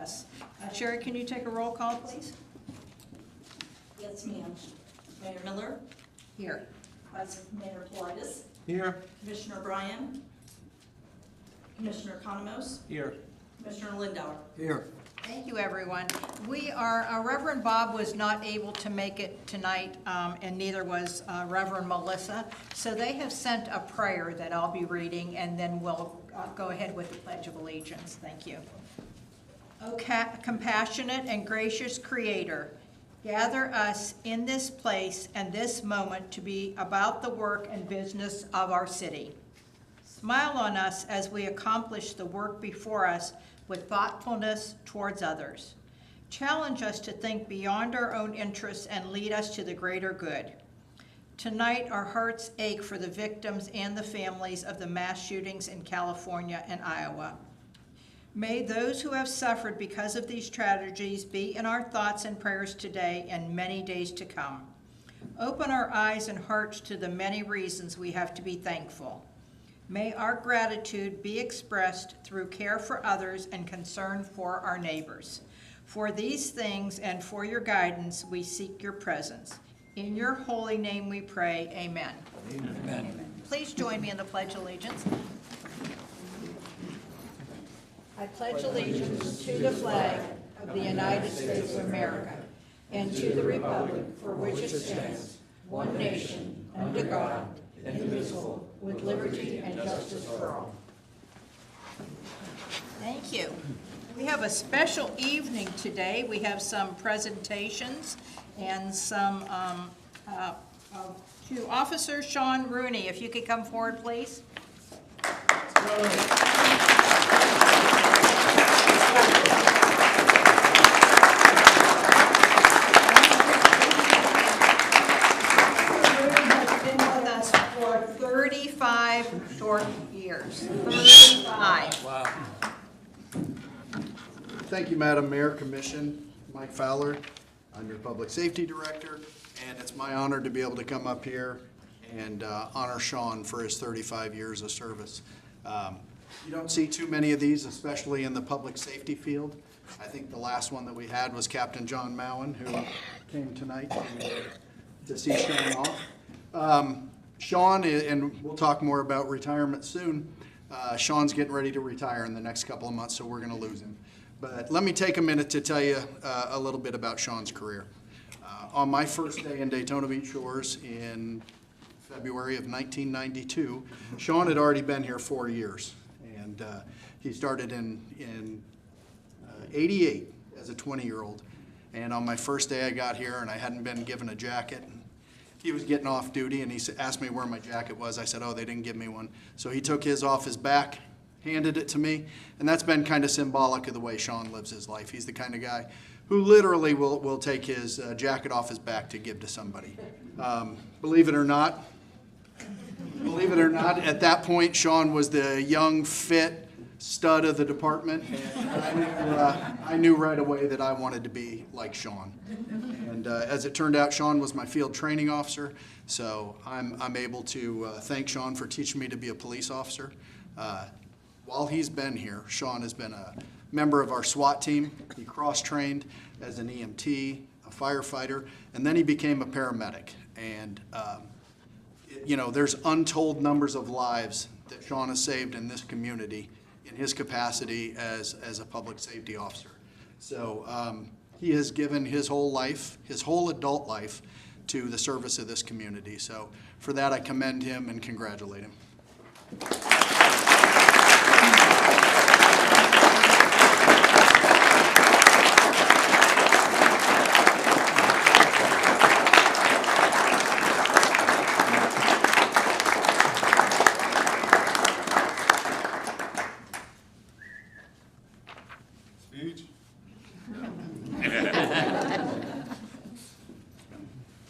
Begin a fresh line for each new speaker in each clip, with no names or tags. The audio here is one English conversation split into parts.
us. Sherry, can you take a roll call, please?
Yes, ma'am. Mayor Miller,
Here.
Vice Mayor Politis,
Here.
Commissioner Bryan, Commissioner Economos,
Here.
Commissioner Lindauer.
Here.
Thank you, everyone. Reverend Bob was not able to make it tonight, and neither was Reverend Melissa. So they have sent a prayer that I'll be reading, and then we'll go ahead with the Pledge of Allegiance. Thank you. O compassionate and gracious Creator, gather us in this place and this moment to be about the work and business of our city. Smile on us as we accomplish the work before us with thoughtfulness towards others. Challenge us to think beyond our own interests and lead us to the greater good. Tonight, our hearts ache for the victims and the families of the mass shootings in California and Iowa. May those who have suffered because of these tragedies be in our thoughts and prayers today and many days to come. Open our eyes and hearts to the many reasons we have to be thankful. May our gratitude be expressed through care for others and concern for our neighbors. For these things and for your guidance, we seek your presence. In your holy name we pray, amen.
Amen.
Amen. Please join me in the Pledge of Allegiance. I pledge allegiance to the flag of the United States of America and to the republic for which it stands, one nation, under God, indivisible, with liberty and justice for all. Thank you. We have a special evening today. We have some presentations and some to Officer Sean Rooney. If you could come forward, please. Has been with us for 35 short years. 35.
Wow.
Thank you, Madam Mayor, Commission, Mike Fowler. I'm your Public Safety Director, and it's my honor to be able to come up here and honor Sean for his 35 years of service. You don't see too many of these, especially in the public safety field. I think the last one that we had was Captain John Mowen, who came tonight to see Sean off. Sean, and we'll talk more about retirement soon, Sean's getting ready to retire in the next couple of months, so we're going to lose him. But let me take a minute to tell you a little bit about Sean's career. On my first day in Daytona Beach Shores in February of 1992, Sean had already been here 4 years. And he started in 88 as a 20-year-old. And on my first day I got here and I hadn't been given a jacket. He was getting off duty and he asked me where my jacket was. I said, oh, they didn't give me one. So he took his off his back, handed it to me, and that's been kind of symbolic of the way Sean lives his life. He's the kind of guy who literally will take his jacket off his back to give to somebody. Believe it or not, at that point, Sean was the young, fit stud of the department, and I knew right away that I wanted to be like Sean. And as it turned out, Sean was my field training officer, so I'm able to thank Sean for teaching me to be a police officer. While he's been here, Sean has been a member of our SWAT team. He cross-trained as an EMT, a firefighter, and then he became a paramedic. And you know, there's untold numbers of lives that Sean has saved in this community in his capacity as a public safety officer. So he has given his whole life, his whole adult life, to the service of this community. So for that, I commend him and congratulate him.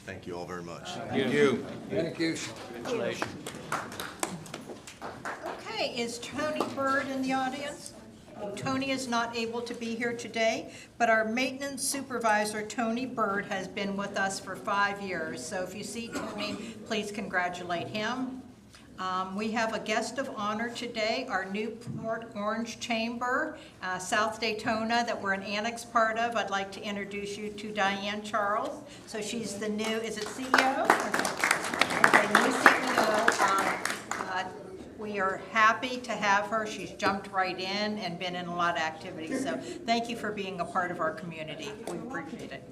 Thank you all very much.
Thank you.
Thank you.
Congratulations.
Okay, is Tony Bird in the audience? Tony is not able to be here today, but our maintenance supervisor, Tony Bird, has been with us for 5 years. So if you see Tony, please congratulate him. We have a guest of honor today, our Newport Orange Chamber, South Daytona, that we're an annex part of. I'd like to introduce you to Diane Charles. So she's the new, is it CEO? Okay, new CEO. We are happy to have her. She's jumped right in and been in a lot of activities. So thank you for being a part of our community. We appreciate it.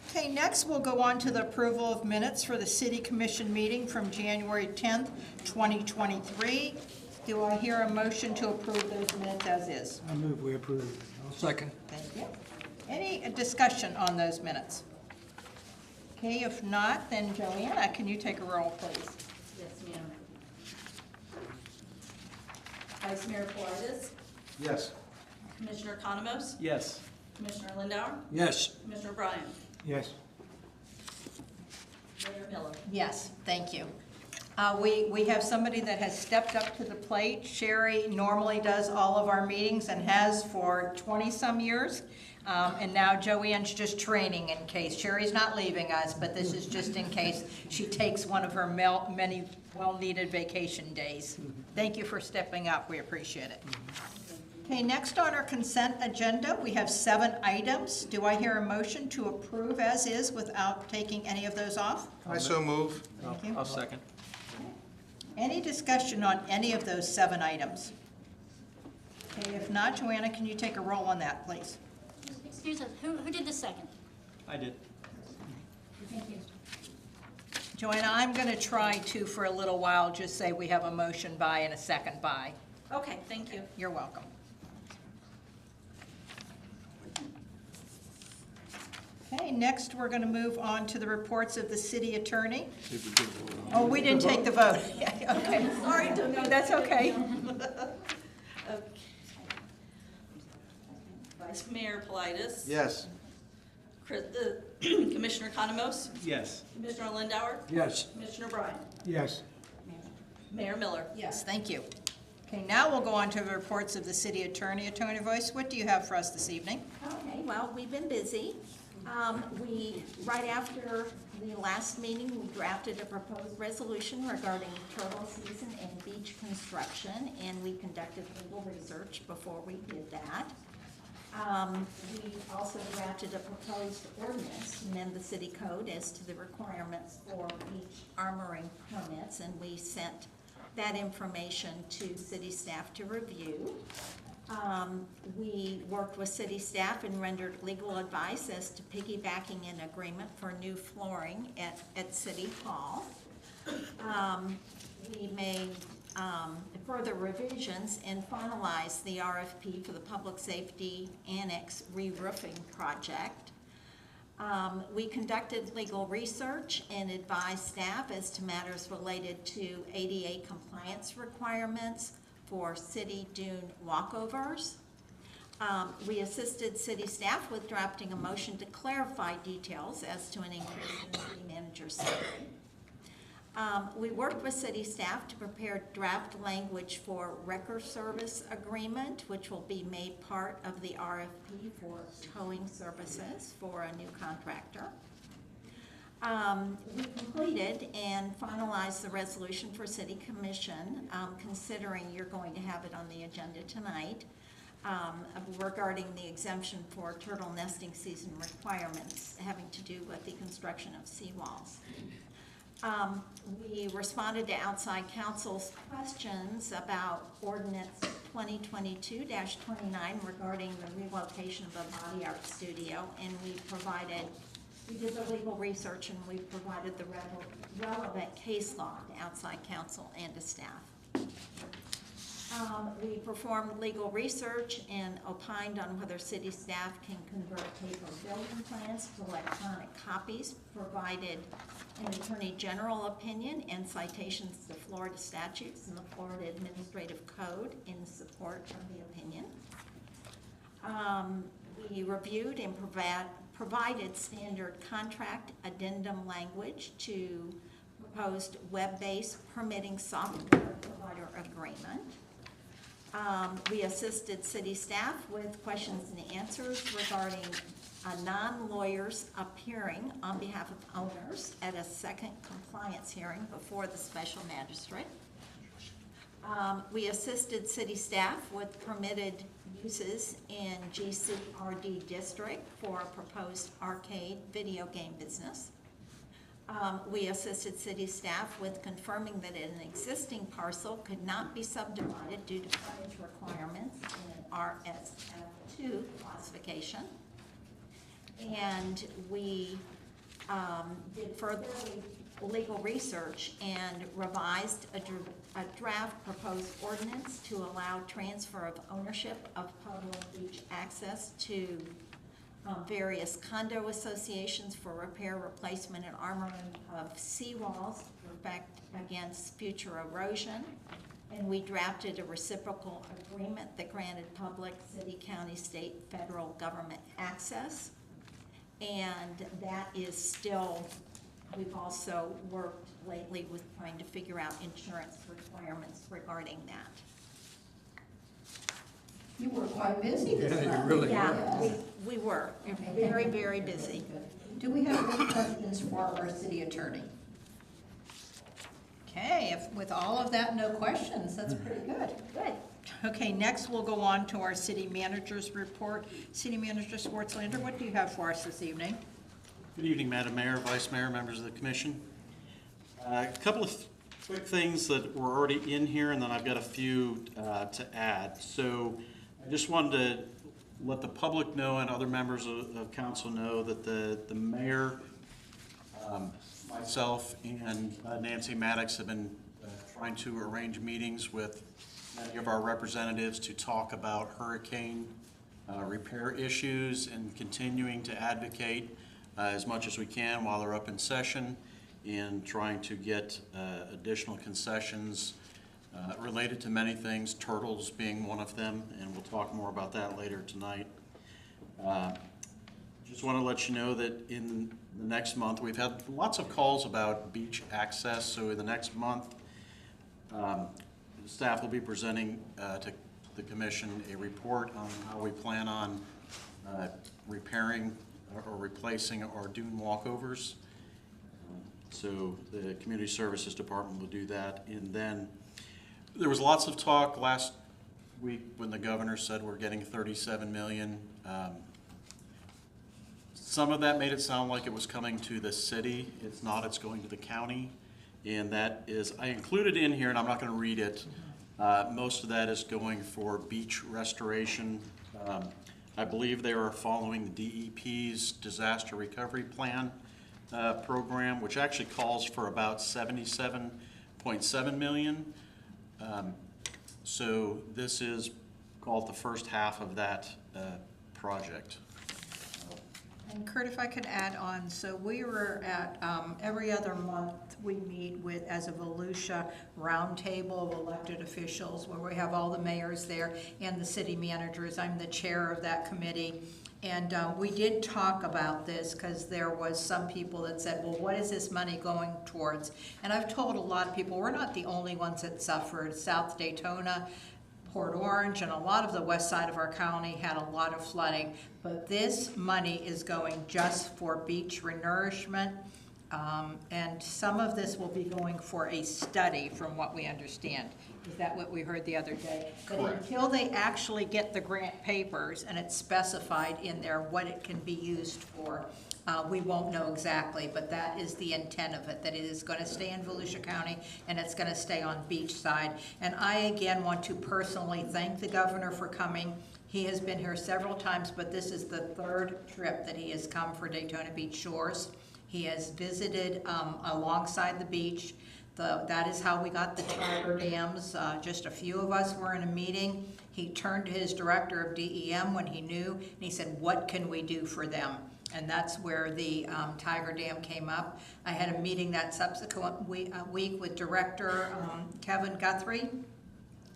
Okay, next we'll go on to the approval of minutes for the City Commission meeting from January 10th, 2023. Do I hear a motion to approve those minutes as is?
I move we approve. I'll second.
Thank you. Any discussion on those minutes? Okay, if not, then Joanna, can you take a roll, please?
Yes, ma'am. Vice Mayor Politis,
Yes.
Commissioner Economos,
Yes.
Commissioner Lindauer,
Yes.
Commissioner Bryan,
Yes.
Mayor Miller.
Yes, thank you. We have somebody that has stepped up to the plate. Sherry normally does all of our meetings and has for 20-some years. And now Joanne's just training in case. Sherry's not leaving us, but this is just in case she takes one of her many well-needed vacation days. Thank you for stepping up. We appreciate it. Okay, next on our consent agenda, we have 7 items. Do I hear a motion to approve as is without taking any of those off?
I so move.
Thank you.
I'll second.
Any discussion on any of those 7 items? Okay, if not, Joanna, can you take a roll on that, please?
Excuse us, who did the second?
I did.
Thank you.
Joanna, I'm going to try to, for a little while, just say we have a motion by and a second by.
Okay, thank you.
You're welcome. Okay, next we're going to move on to the reports of the city attorney. Oh, we didn't take the vote. Yeah, okay, sorry, no, that's okay.
Okay. Vice Mayor Politis.
Yes.
Commissioner Economos,
Yes.
Commissioner Lindauer,
Yes.
Commissioner Bryan,
Yes.
Mayor Miller.
Yes, thank you. Okay, now we'll go on to the reports of the city attorney. Attorney Voice, what do you have for us this evening?
Okay, well, we've been busy. Right after the last meeting, we drafted a proposed resolution regarding turtle season and beach construction, and we conducted legal research before we did that. We also drafted a proposed ordinance to amend the city code as to the requirements for beach armoring permits, and we sent that information to city staff to review. We worked with city staff and rendered legal advice as to piggybacking an agreement for new flooring at City Hall. We made further revisions and finalized the RFP for the Public Safety Annex re-roofing project. We conducted legal research and advised staff as to matters related to ADA compliance requirements for city dune walkovers. We assisted city staff with drafting a motion to clarify details as to an increase in the city manager's salary. We worked with city staff to prepare draft language for wrecker service agreement, which will be made part of the RFP for towing services for a new contractor. We completed and finalized the resolution for city commission, considering you're going to have it on the agenda tonight, regarding the exemption for turtle nesting season requirements having to do with the construction of seawalls. We responded to outside counsel's questions about ordinance 2022-29 regarding the relocation of a body art studio, and we did the legal research and we provided the relevant case law to outside counsel and to staff. We performed legal research and opined on whether city staff can convert paper building plans to electronic copies, provided an Attorney General opinion and citations to Florida statutes and the Florida Administrative Code in support of the opinion. We reviewed and provided standard contract addendum language to proposed web-based permitting software provider agreement. We assisted city staff with questions and answers regarding non-lawyers appearing on behalf of owners at a second compliance hearing before the special magistrate. We assisted city staff with permitted uses in GCRD district for a proposed arcade video game business. We assisted city staff with confirming that an existing parcel could not be subdivided due to frontage requirements in an RSF2 classification. And we did further legal research and revised a draft proposed ordinance to allow transfer of ownership of public beach access to various condo associations for repair, replacement, and armoring of seawalls to protect against future erosion. And we drafted a reciprocal agreement that granted public, city, county, state, federal government access. And that is still, we've also worked lately with trying to figure out insurance requirements regarding that.
You were quite busy this
Yeah, you
month.
really
Yeah,
were.
we were very, very busy.
Do we have any questions for our city attorney? Okay, with all of that, no questions, that's pretty good.
Good.
Okay, next we'll go on to our city manager's report. City Manager Swartzlander, what do you have for us this evening?
Good evening, Madam Mayor, Vice Mayor, members of the commission. A couple of quick things that were already in here, and then I've got a few to add. So I just wanted to let the public know and other members of council know that the mayor, myself, and Nancy Maddox have been trying to arrange meetings with many of our representatives to talk about hurricane repair issues and continuing to advocate as much as we can while they're up in session in trying to get additional concessions related to many things, turtles being one of them, and we'll talk more about that later tonight. Just want to let you know that in the next month, we've had lots of calls about beach access, so in the next month, the staff will be presenting to the commission a report on how we plan on repairing or replacing our dune walkovers. So the Community Services Department will do that. And then there was lots of talk last week when the governor said we're getting $37 million. Some of that made it sound like it was coming to the city. It's not, it's going to the county. And that is, I included in here, and I'm not going to read it, most of that is going for beach restoration. I believe they are following the DEP's disaster recovery plan program, which actually calls for about $77.7 million. So this is called the first half of that project.
And Kurt, if I could add on, so we were at, every other month, we meet with, as a Volusia roundtable of elected officials, where we have all the mayors there and the city managers. I'm the chair of that committee. And we did talk about this because there was some people that said, well, what is this money going towards? And I've told a lot of people, we're not the only ones that suffered. South Daytona, Port Orange, and a lot of the west side of our county had a lot of flooding. But this money is going just for beach renourishment. And some of this will be going for a study, from what we understand. Is that what we heard the other day? But until they actually get the grant papers and it's specified in there what it can be used for, we won't know exactly, but that is the intent of it, that it is going to stay in Volusia County and it's going to stay on beach side. And I again want to personally thank the governor for coming. He has been here several times, but this is the third trip that he has come for Daytona Beach Shores. He has visited alongside the beach. That is how we got the Tiger Dams. Just a few of us were in a meeting. He turned to his director of DEM when he knew, and he said, what can we do for them? And that's where the Tiger Dam came up. I had a meeting that subsequent week with Director Kevin Guthrie.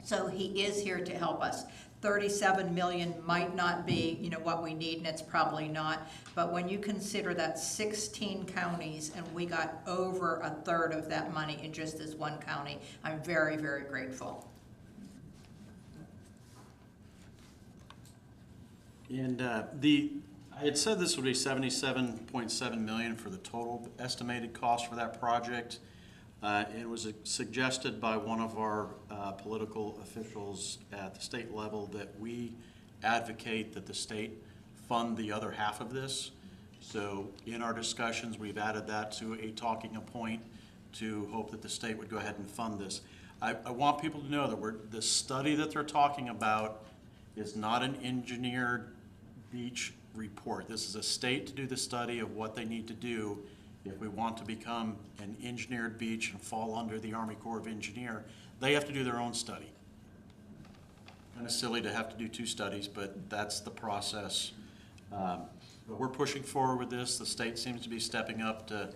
So he is here to help us. 37 million might not be, what we need, and it's probably not. But when you consider that 16 counties and we got over a third of that money in just this one county, I'm very, very grateful.
And I had said this would be 77.7 million for the total estimated cost for that project. It was suggested by one of our political officials at the state level that we advocate that the state fund the other half of this. So in our discussions, we've added that to a talking point to hope that the state would go ahead and fund this. I want people to know that the study that they're talking about is not an engineered beach report. This is a state to do the study of what they need to do if we want to become an engineered beach and fall under the Army Corps of Engineer. They have to do their own study. Kind of silly to have to do two studies, but that's the process. But we're pushing forward with this. The state seems to be stepping up to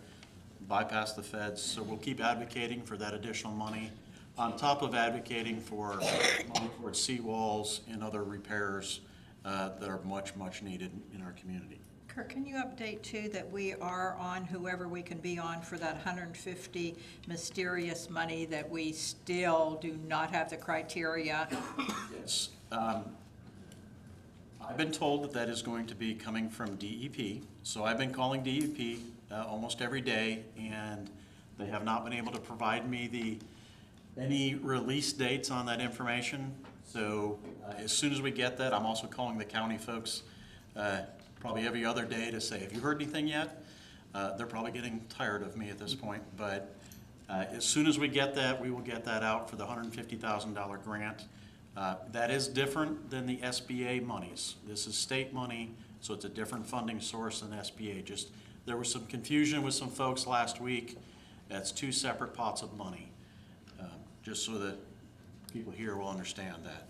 bypass the feds, so we'll keep advocating for that additional money, on top of advocating for money towards seawalls and other repairs that are much, much needed in our community.
Kirk, can you update too that we are on whoever we can be on for that 150 mysterious money that we still do not have the criteria?
Yes. I've been told that that is going to be coming from DEP, so I've been calling DEP almost every day, and they have not been able to provide me any release dates on that information. So as soon as we get that, I'm also calling the county folks probably every other day to say, have you heard anything yet? They're probably getting tired of me at this point, but as soon as we get that, we will get that out for the $150,000 grant. That is different than the SBA monies. This is state money, so it's a different funding source than SBA. Just there was some confusion with some folks last week. That's two separate pots of money, just so that people here will understand that.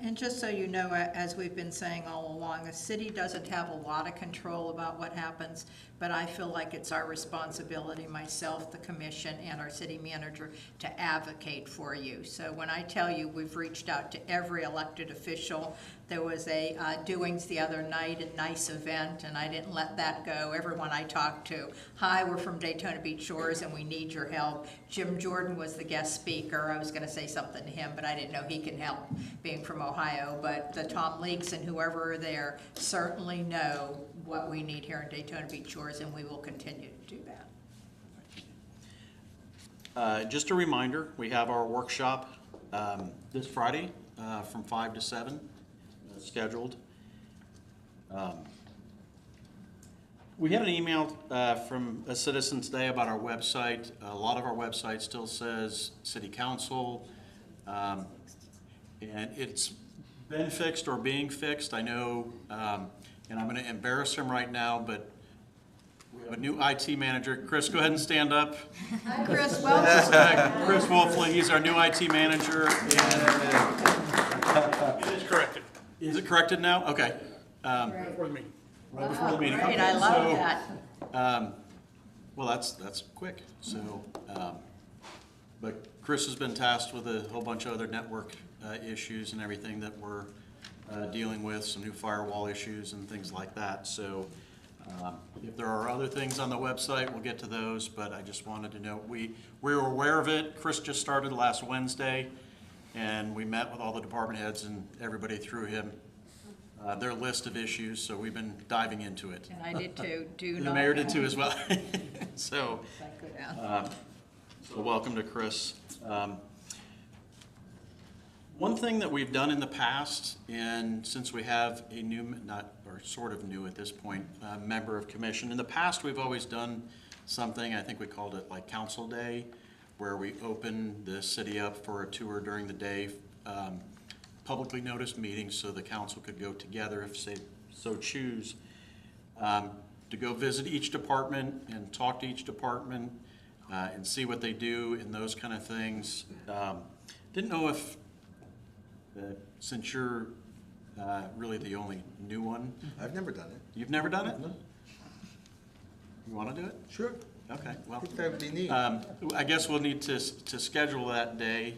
And just so you know, as we've been saying all along, a city doesn't have a lot of control about what happens, but I feel like it's our responsibility, myself, the commission, and our city manager, to advocate for you. So when I tell you we've reached out to every elected official, there was a doings the other night, a nice event, and I didn't let that go. Everyone I talked to, hi, we're from Daytona Beach Shores and we need your help. Jim Jordan was the guest speaker. I was gonna say something to him, but I didn't know he can help, being from Ohio. But the Tom Leaks and whoever are there certainly know what we need here in Daytona Beach Shores, and we will continue to do that.
Just a reminder, we have our workshop this Friday from 5 to 7 scheduled. We had an email from a citizen today about our website. A lot of our website still says City Council, and it's been fixed or being fixed. I know, and I'm going to embarrass him right now, but we have a new IT manager. Chris, go ahead and stand up.
Hi, Chris, welcome.
Chris Wolfley, he's our new IT manager.
It is corrected.
Is it corrected now? Okay.
Before the meeting.
Right before the meeting.
Great,
Okay,
I love
so,
that.
Well, that's quick. So, but Chris has been tasked with a whole bunch of other network issues and everything that we're dealing with, some new firewall issues and things like that. So, if there are other things on the website, we'll get to those. But I just wanted to note we were aware of it. Chris just started last Wednesday, and we met with all the department heads and everybody through him. Their list of issues, so we've been diving into it.
And I did too.
The mayor did too as well. So,
Thank goodness.
so welcome to Chris. One thing that we've done in the past, and since we have a new, not, or sort of new at this point, member of commission, in the past we've always done something, I think we called it like Council Day, where we open the city up for a tour during the day, publicly noticed meetings so the council could go together if they so choose, to go visit each department and talk to each department and see what they do and those kind of things. Didn't know if, since you're really the only new one.
I've never done it.
You've never done it?
No.
You want to do it?
Sure.
Okay,
I
well.
think that would be neat.
I guess we'll need to schedule that day.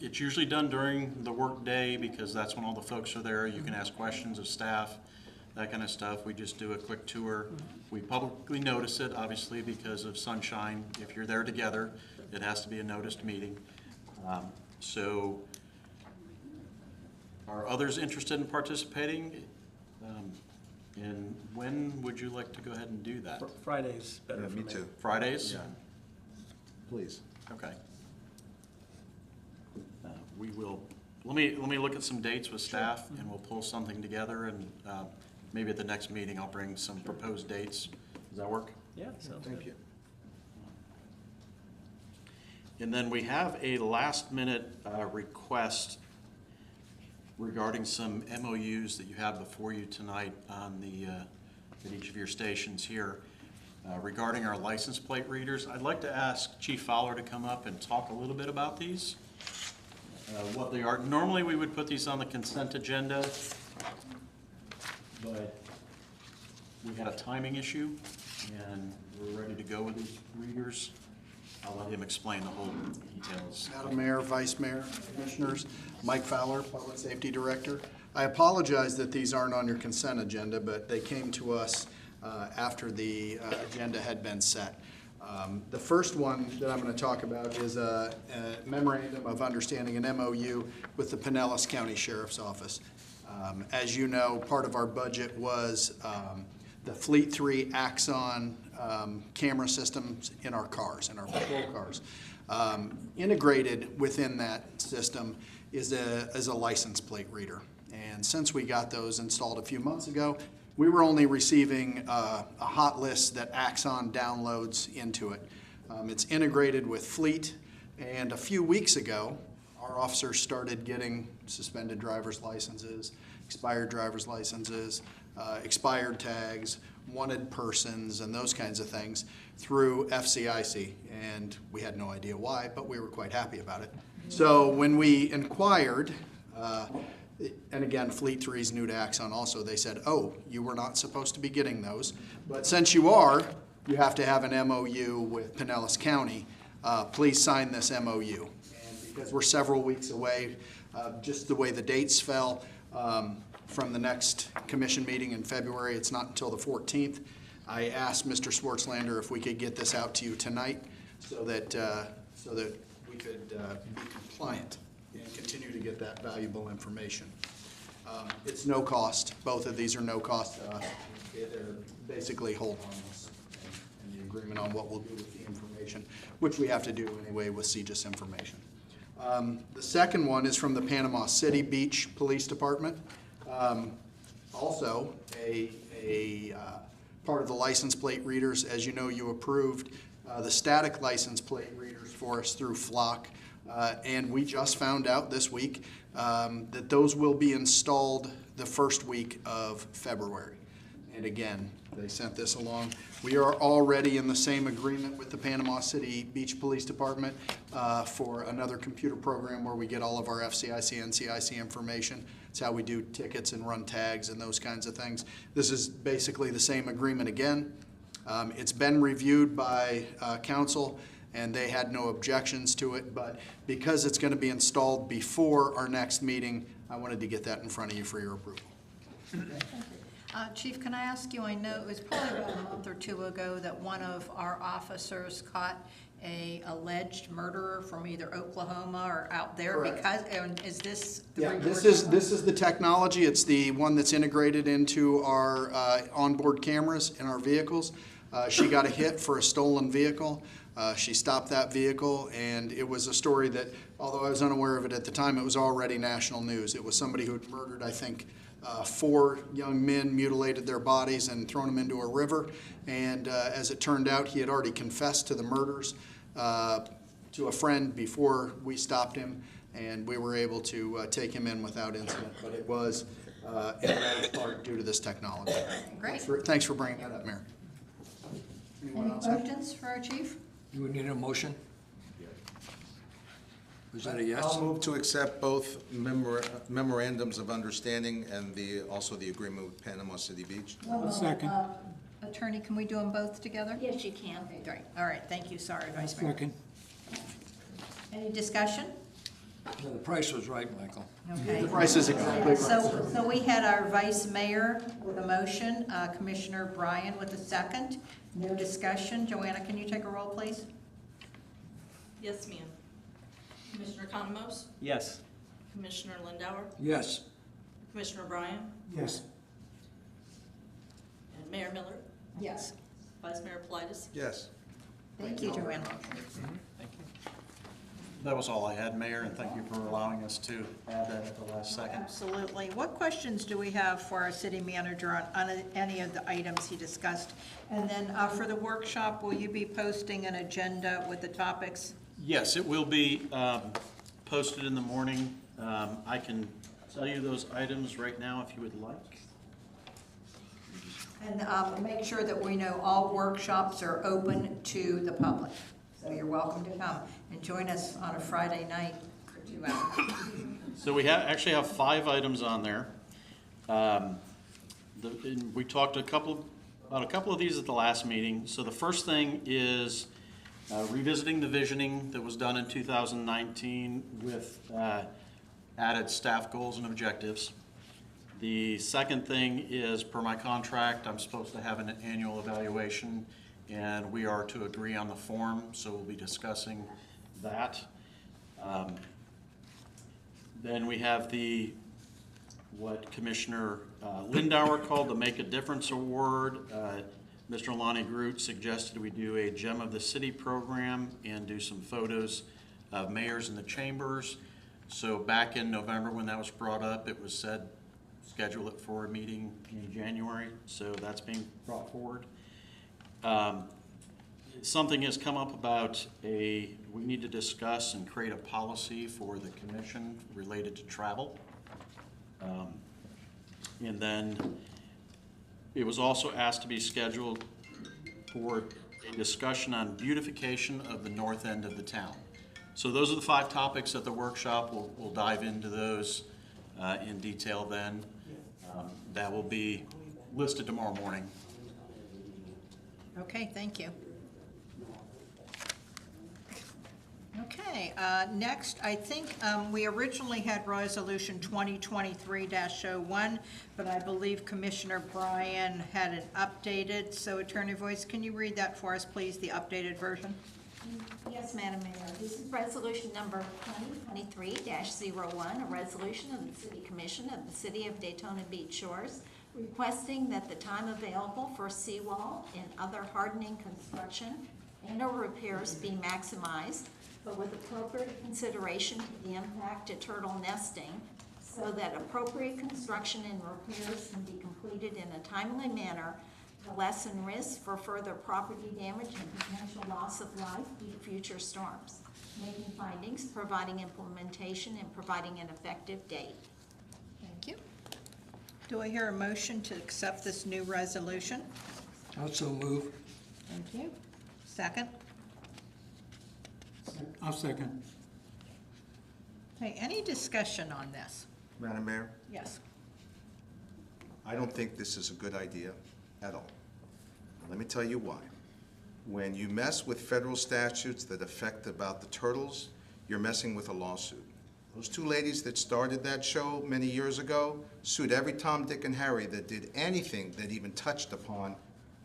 It's usually done during the work day because that's when all the folks are there. You can ask questions of staff, that kind of stuff. We just do a quick tour. We publicly notice it, obviously, because of sunshine. If you're there together, it has to be a noticed meeting. So Are others interested in participating? And when would you like to go ahead and do that?
Friday's better
Yeah,
for
me
me.
too.
Fridays?
Yeah. Please.
Okay. We will, let me look at some dates with staff, and we'll pull something together, and maybe at the next meeting, I'll bring some proposed dates. Does that work?
Yeah, sounds
Thank
good.
you.
And then we have a last-minute request regarding some MOUs that you have before you tonight on the, at each of your stations here. Regarding our license plate readers, I'd like to ask Chief Fowler to come up and talk a little bit about these. What they are. Normally, we would put these on the consent agenda, but we had a timing issue, and we're ready to go with these readers. I'll let him explain the whole details.
Madam Mayor, Vice Mayor, Commissioners, Mike Fowler, Public Safety Director. I apologize that these aren't on your consent agenda, but they came to us after the agenda had been set. The first one that I'm going to talk about is a memorandum of understanding, an MOU with the Pinellas County Sheriff's Office. As you know, part of our budget was the Fleet 3 Axon camera systems in our cars, in our patrol cars. Integrated within that system is a license plate reader. And since we got those installed a few months ago, we were only receiving a hot list that Axon downloads into it. It's integrated with Fleet, and a few weeks ago, our officers started getting suspended driver's licenses, expired driver's licenses, expired tags, wanted persons, and those kinds of things through FCIC. And we had no idea why, but we were quite happy about it. So when we inquired, and again, Fleet 3 is new to Axon also, they said, oh, you were not supposed to be getting those, but since you are, you have to have an MOU with Pinellas County. Please sign this MOU. And because we're several weeks away, just the way the dates fell, from the next commission meeting in February, it's not until the 14th. I asked Mr. Swartzlander if we could get this out to you tonight so that we could be compliant and continue to get that valuable information. It's no cost. Both of these are no cost to us. They're basically hold harmless and the agreement on what we'll do with the information, which we have to do anyway with CJIS information. The second one is from the Panama City Beach Police Department. Also, a part of the license plate readers, as you know, you approved the static license plate readers for us through Flock. And we just found out this week that those will be installed the first week of February. And again, they sent this along. We are already in the same agreement with the Panama City Beach Police Department for another computer program where we get all of our FCIC, NCIC information. It's how we do tickets and run tags and those kinds of things. This is basically the same agreement again. It's been reviewed by council, and they had no objections to it, but because it's going to be installed before our next meeting, I wanted to get that in front of you for your approval.
Chief, can I ask you, I know it was probably about a month or two ago that one of our officers caught a alleged murderer from either Oklahoma or out there.
Correct.
Because, and is this the
Yeah,
report?
this is the technology. It's the one that's integrated into our onboard cameras in our vehicles. She got a hit for a stolen vehicle. She stopped that vehicle, and it was a story that, although I was unaware of it at the time, it was already national news. It was somebody who had murdered, I think, 4 young men, mutilated their bodies and thrown them into a river. And as it turned out, he had already confessed to the murders to a friend before we stopped him, and we were able to take him in without incident. But it was in large part due to this technology.
Great.
Thanks for bringing that up, Mayor. Anyone
Any
else have-
questions for our chief?
You would need a motion? Was that a yes?
I'll move to accept both memorandums of understanding and also the agreement with Panama City Beach.
Second.
Attorney, can we do them both together?
Yes, you can.
Okay, great. All right, thank you. Sorry, Vice Mayor.
Second.
Any discussion?
The price was right, Michael.
Okay.
The price is exactly right.
So we had our Vice Mayor with a motion, Commissioner Bryan with a second. No discussion. Joanna, can you take a roll, please?
Yes, ma'am. Commissioner Economos?
Yes.
Commissioner Lindauer?
Yes.
Commissioner Bryan,
Yes.
and Mayor Miller,
Yes.
Vice Mayor Politis.
Yes.
Thank you, Joanne.
That was all I had, Mayor, and thank you for allowing us to add that at the last second.
Absolutely. What questions do we have for our city manager on any of the items he discussed? And then for the workshop, will you be posting an agenda with the topics?
Yes, it will be posted in the morning. I can tell you those items right now if you would like.
And make sure that we know all workshops are open to the public. So you're welcome to come and join us on a Friday night for 2 hours.
So we actually have 5 items on there. And we talked about a couple of these at the last meeting. So the first thing is revisiting the visioning that was done in 2019 with added staff goals and objectives. The second thing is, per my contract, I'm supposed to have an annual evaluation, and we are to agree on the form, so we'll be discussing that. Then we have what Commissioner Lindauer called the Make a Difference Award. Mr. Lonnie Groot suggested we do a Gem of the City program and do some photos of mayors in the chambers. So back in November when that was brought up, it was said, schedule it for a meeting in January, so that's being brought forward. Something has come up about we need to discuss and create a policy for the commission related to travel. And then it was also asked to be scheduled for a discussion on beautification of the north end of the town. So those are the 5 topics at the workshop. We'll dive into those in detail then. That will be listed tomorrow morning.
Okay, thank you. Okay, next, I think we originally had Resolution 2023-01, but I believe Commissioner Bryan had it updated. So Attorney Voice, can you read that for us, please, the updated version?
Yes, Madam Mayor. This is resolution number 2023-01, a resolution of the City Commission of the City of Daytona Beach Shores requesting that the time available for seawall and other hardening construction and/or repairs be maximized, but with appropriate consideration to the impact to turtle nesting, so that appropriate construction and repairs can be completed in a timely manner to lessen risks for further property damage and potential loss of life due to future storms, making findings, providing implementation, and providing an effective date.
Thank you. Do I hear a motion to accept this new resolution?
Also move.
Thank you. Second?
I'll second.
Okay, any discussion on this?
Madam Mayor,
Yes.
I don't think this is a good idea at all. Let me tell you why. When you mess with federal statutes that affect about the turtles, you're messing with a lawsuit. Those 2 ladies that started that show many years ago sued every Tom, Dick, and Harry that did anything that even touched upon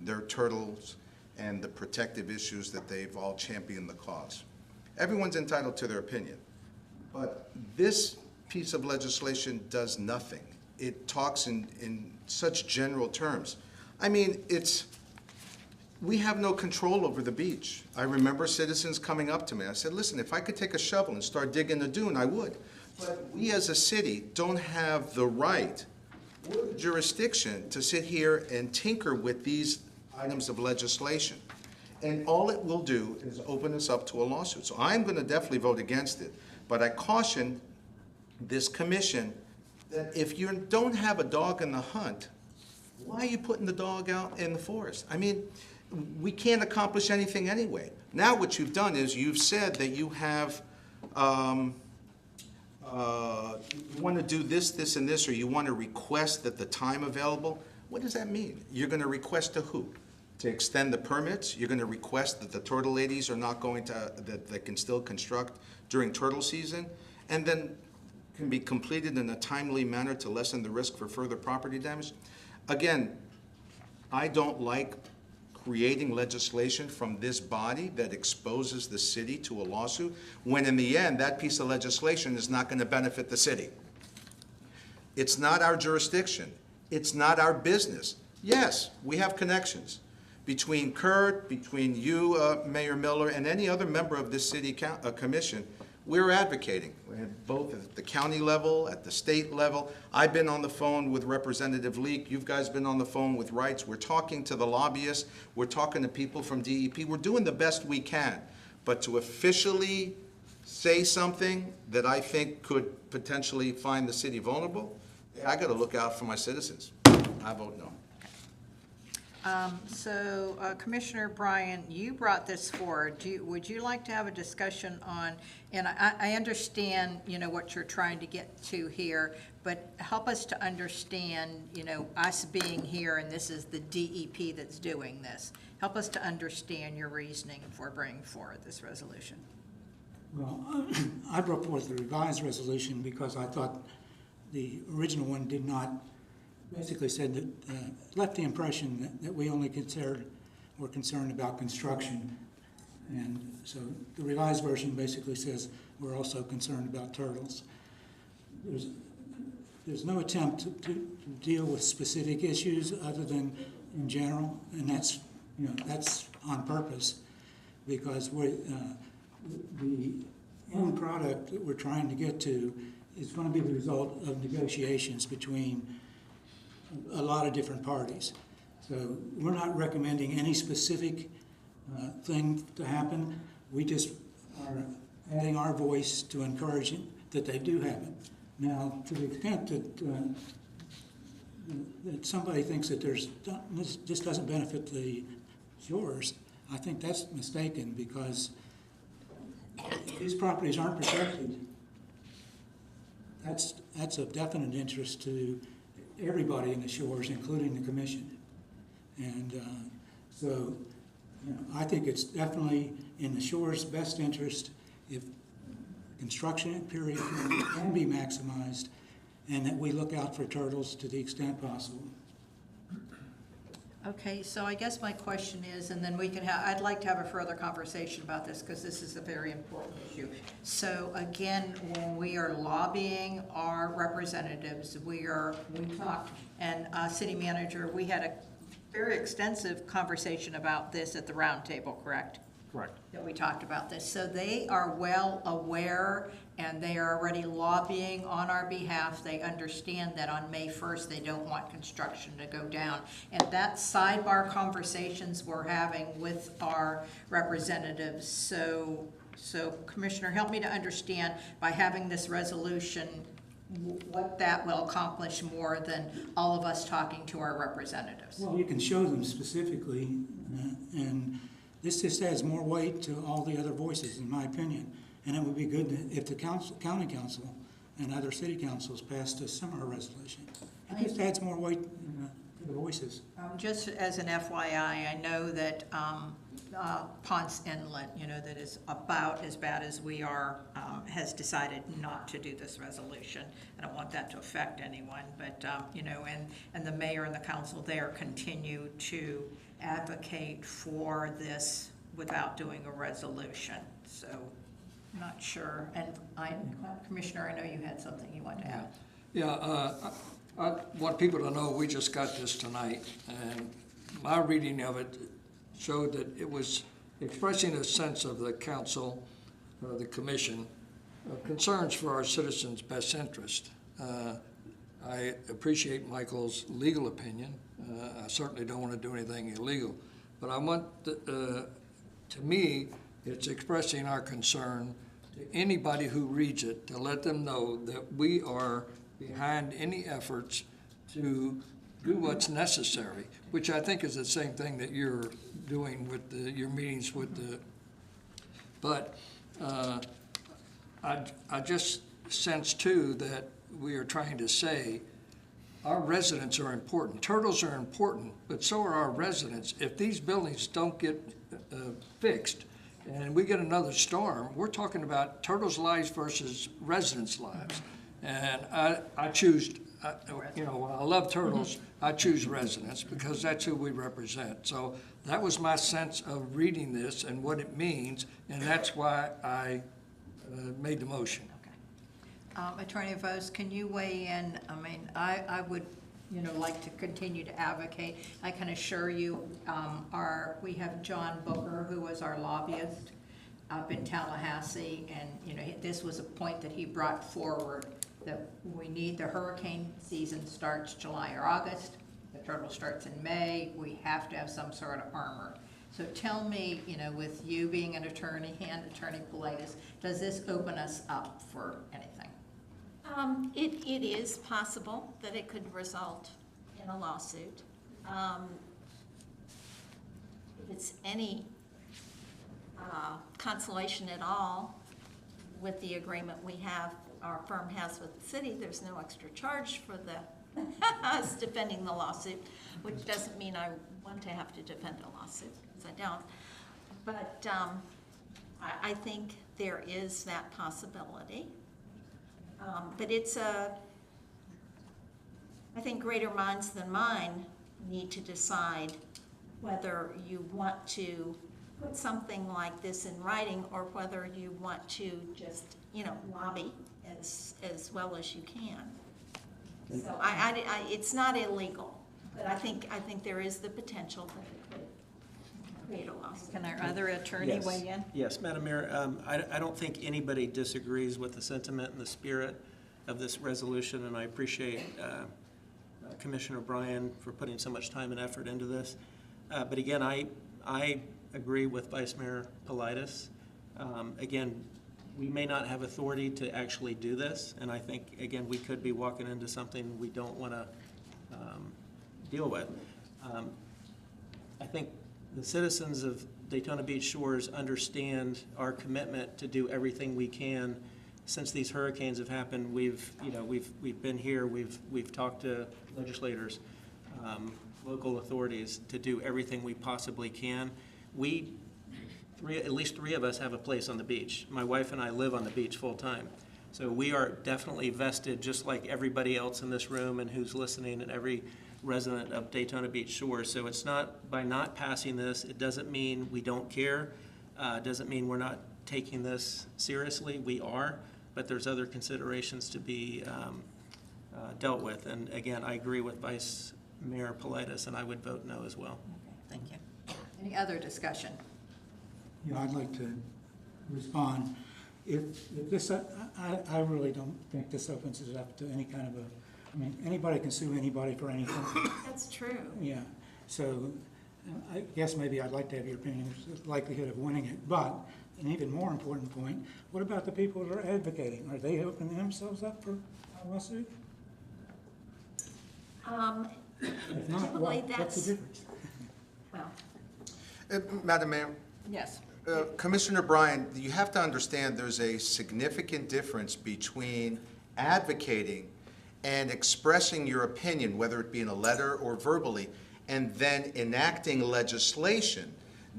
their turtles and the protective issues that they've all championed the cause. Everyone's entitled to their opinion, but this piece of legislation does nothing. It talks in such general terms. I mean, we have no control over the beach. I remember citizens coming up to me. I said, listen, if I could take a shovel and start digging the dune, I would. But we as a city don't have the right or the jurisdiction to sit here and tinker with these items of legislation. And all it will do is open us up to a lawsuit. So I'm going to definitely vote against it. But I caution this commission that if you don't have a dog in the hunt, why are you putting the dog out in the forest? I mean, we can't accomplish anything anyway. Now what you've done is you've said that you have, you want to do this, this, and this, or you want to request that the time available. What does that mean? You're going to request to who? To extend the permits? You're going to request that the turtle ladies are not going to, that they can still construct during turtle season, and then can be completed in a timely manner to lessen the risk for further property damage? Again, I don't like creating legislation from this body that exposes the city to a lawsuit, when in the end, that piece of legislation is not going to benefit the city. It's not our jurisdiction. It's not our business. Yes, we have connections between Kurt, between you, Mayor Miller, and any other member of this city commission. We're advocating, both at the county level, at the state level. I've been on the phone with Representative Leak. You guys been on the phone with Rights. We're talking to the lobbyists. We're talking to people from DEP. We're doing the best we can. But to officially say something that I think could potentially find the city vulnerable, I got to look out for my citizens. I vote no.
So Commissioner Bryan, you brought this forward. Would you like to have a discussion on, and I understand, you know, what you're trying to get to here, but help us to understand, you know, us being here, and this is the DEP that's doing this. Help us to understand your reasoning for bringing forward this resolution.
Well, I brought forth the revised resolution because I thought the original one did not, basically said that, left the impression that we only were concerned about construction. And so the revised version basically says we're also concerned about turtles. There's no attempt to deal with specific issues other than in general, and that's, you know, that's on purpose, because the end product that we're trying to get to is going to be the result of negotiations between a lot of different parties. So we're not recommending any specific thing to happen. We just are adding our voice to encourage that they do happen. Now, to the extent that somebody thinks that this doesn't benefit the shores, I think that's mistaken, because these properties aren't protected. That's of definite interest to everybody in the shores, including the commission. And so, you know, I think it's definitely in the shore's best interest if construction period can be maximized, and that we look out for turtles to the extent possible.
Okay, so I guess my question is, and then we can have, I'd like to have a further conversation about this because this is a very important issue. So again, when we are lobbying our representatives, we talked, and city manager, we had a very extensive conversation about this at the round table, correct?
Correct.
That we talked about this. So they are well aware, and they are already lobbying on our behalf. They understand that on May 1st, they don't want construction to go down. And that sidebar conversations we're having with our representatives. So Commissioner, help me to understand, by having this resolution, what that will accomplish more than all of us talking to our representatives.
Well, you can show them specifically, and this just adds more weight to all the other voices, in my opinion. And it would be good if the county council and other city councils passed a similar resolution. It just adds more weight to the voices.
Just as an FYI, I know that Ponce Inlet, you know, that is about as bad as we are, has decided not to do this resolution. I don't want that to affect anyone, but, you know, and the mayor and the council there continue to advocate for this without doing a resolution. So I'm not sure. And Commissioner, I know you had something you wanted to add.
Yeah, I want people to know we just got this tonight, and my reading of it showed that it was expressing a sense of the council, the commission, concerns for our citizens' best interest. I appreciate Michael's legal opinion. I certainly don't want to do anything illegal, but I want, to me, it's expressing our concern to anybody who reads it, to let them know that we are behind any efforts to do what's necessary, which I think is the same thing that you're doing with your meetings with the, but I just sense too that we are trying to say our residents are important. Turtles are important, but so are our residents. If these buildings don't get fixed and we get another storm, we're talking about turtles' lives versus residents' lives. And I choose, you know, while I love turtles, I choose residents because that's who we represent. So that was my sense of reading this and what it means, and that's why I made the motion.
Attorney Vos, can you weigh in? I mean, I would, like to continue to advocate. I can assure you, we have John Booker, who was our lobbyist up in Tallahassee, and, this was a point that he brought forward, that the hurricane season starts July or August, the turtle starts in May, we have to have some sort of armor. So tell me, with you being an attorney and Attorney Politis, does this open us up for anything?
It is possible that it could result in a lawsuit. If it's any consolation at all with the agreement our firm has with the city, there's no extra charge for us defending the lawsuit, which doesn't mean I want to have to defend a lawsuit, because I don't. But I think there is that possibility. But I think greater minds than mine need to decide whether you want to put something like this in writing or whether you want to just, lobby as well as you can. So it's not illegal, but I think there is the potential that it could create a lawsuit.
Can our other attorney
Yes.
weigh in?
Yes, Madam Mayor, I don't think anybody disagrees with the sentiment and the spirit of this resolution, and I appreciate Commissioner Bryan for putting so much time and effort into this. But again, I agree with Vice Mayor Politis. Again, we may not have authority to actually do this, and I think, again, we could be walking into something we don't want to deal with. I think the citizens of Daytona Beach Shores understand our commitment to do everything we can. Since these hurricanes have happened, we've been here, we've talked to legislators, local authorities to do everything we possibly can. At least three of us have a place on the beach. My wife and I live on the beach full time. So we are definitely vested, just like everybody else in this room and who's listening, and every resident of Daytona Beach Shores. So it's not, by not passing this, it doesn't mean we don't care. It doesn't mean we're not taking this seriously. We are, but there's other considerations to be dealt with. And again, I agree with Vice Mayor Politis, and I would vote no as well.
Thank you. Any other discussion?
I'd like to respond. If this, I really don't think this opens it up to any kind of anybody can sue anybody for anything.
That's true.
Yeah, so I guess maybe I'd like to have your opinion, the likelihood of winning it. But an even more important point, what about the people that are advocating? Are they opening themselves up for a lawsuit? If not,
Typically,
what's the difference?
Well,
Madam Mayor,
Yes.
Commissioner Bryan, you have to understand there's a significant difference between advocating and expressing your opinion, whether it be in a letter or verbally, and then enacting legislation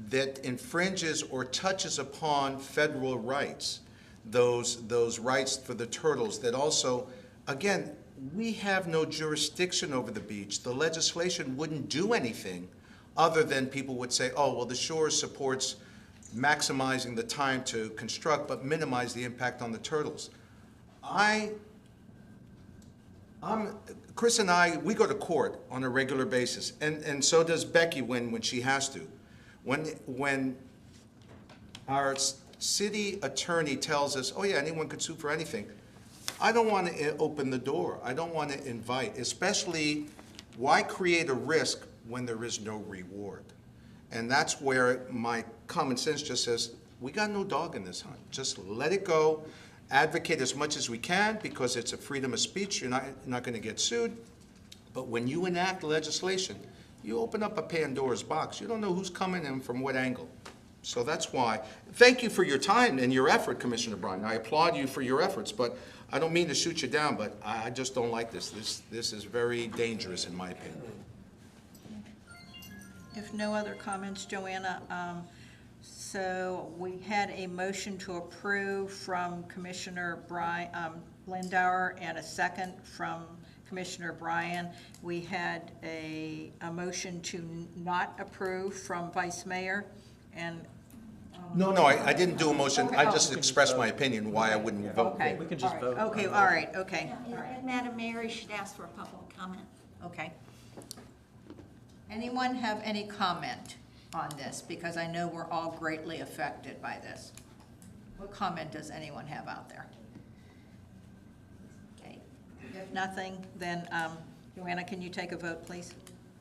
that infringes or touches upon federal rights, those rights for the turtles that also, again, we have no jurisdiction over the beach. The legislation wouldn't do anything other than people would say, oh, well, the shore supports maximizing the time to construct but minimize the impact on the turtles. Chris and I, we go to court on a regular basis, and so does Becky when she has to. When our city attorney tells us, oh yeah, anyone could sue for anything, I don't want to open the door. I don't want to invite, especially why create a risk when there is no reward? And that's where my common sense just says, we got no dog in this hunt. Just let it go. Advocate as much as we can because it's a freedom of speech. You're not going to get sued. But when you enact legislation, you open up a Pandora's box. You don't know who's coming and from what angle. So that's why. Thank you for your time and your effort, Commissioner Bryan. I applaud you for your efforts, but I don't mean to shoot you down, but I just don't like this. This is very dangerous in my opinion.
If no other comments, Joanna, so we had a motion to approve from Commissioner Lindauer and a second from Commissioner Bryan. We had a motion to not approve from Vice Mayor, and
No, I didn't do a motion. I just expressed my opinion why I wouldn't vote.
Okay.
We can just
all right.
vote.
Okay, all right, okay,
And
all right,
and Madam Mayor, you should ask for a public comment.
okay. Anyone have any comment on this? Because I know we're all greatly affected by this. What comment does anyone have out there? Okay, if nothing, then, Joanna, can you take a vote, please?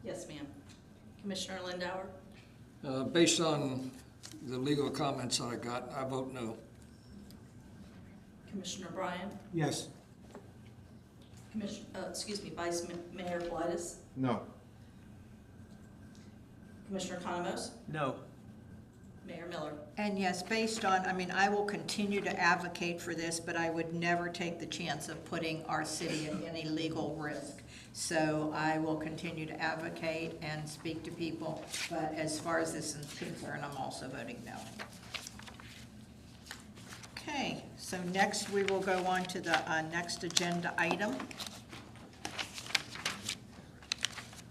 Yes, ma'am. Commissioner Lindauer,
Based on the legal comments that I got, I vote no.
Commissioner Bryan,
Yes.
Vice Mayor Politis,
No.
Commissioner Economos,
No.
Mayor Miller.
And yes, based on, I mean, I will continue to advocate for this, but I would never take the chance of putting our city at any legal risk. So I will continue to advocate and speak to people, but as far as this is concerned, I'm also voting no. Okay, so next we will go on to the next agenda item.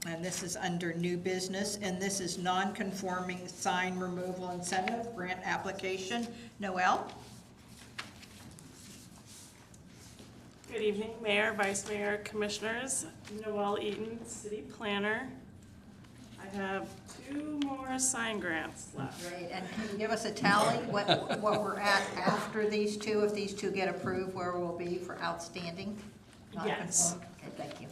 And this is under new business, and this is non-conforming sign removal incentive grant application. Noel?
Good evening, Mayor, Vice Mayor, Commissioners. Noelle Eaton, City Planner. I have 2 more sign grants left.
Great, and can you give us a tally, what we're at after these two, if these two get approved, where we'll be for outstanding?
Yes.
Non-conforming? Okay, thank you.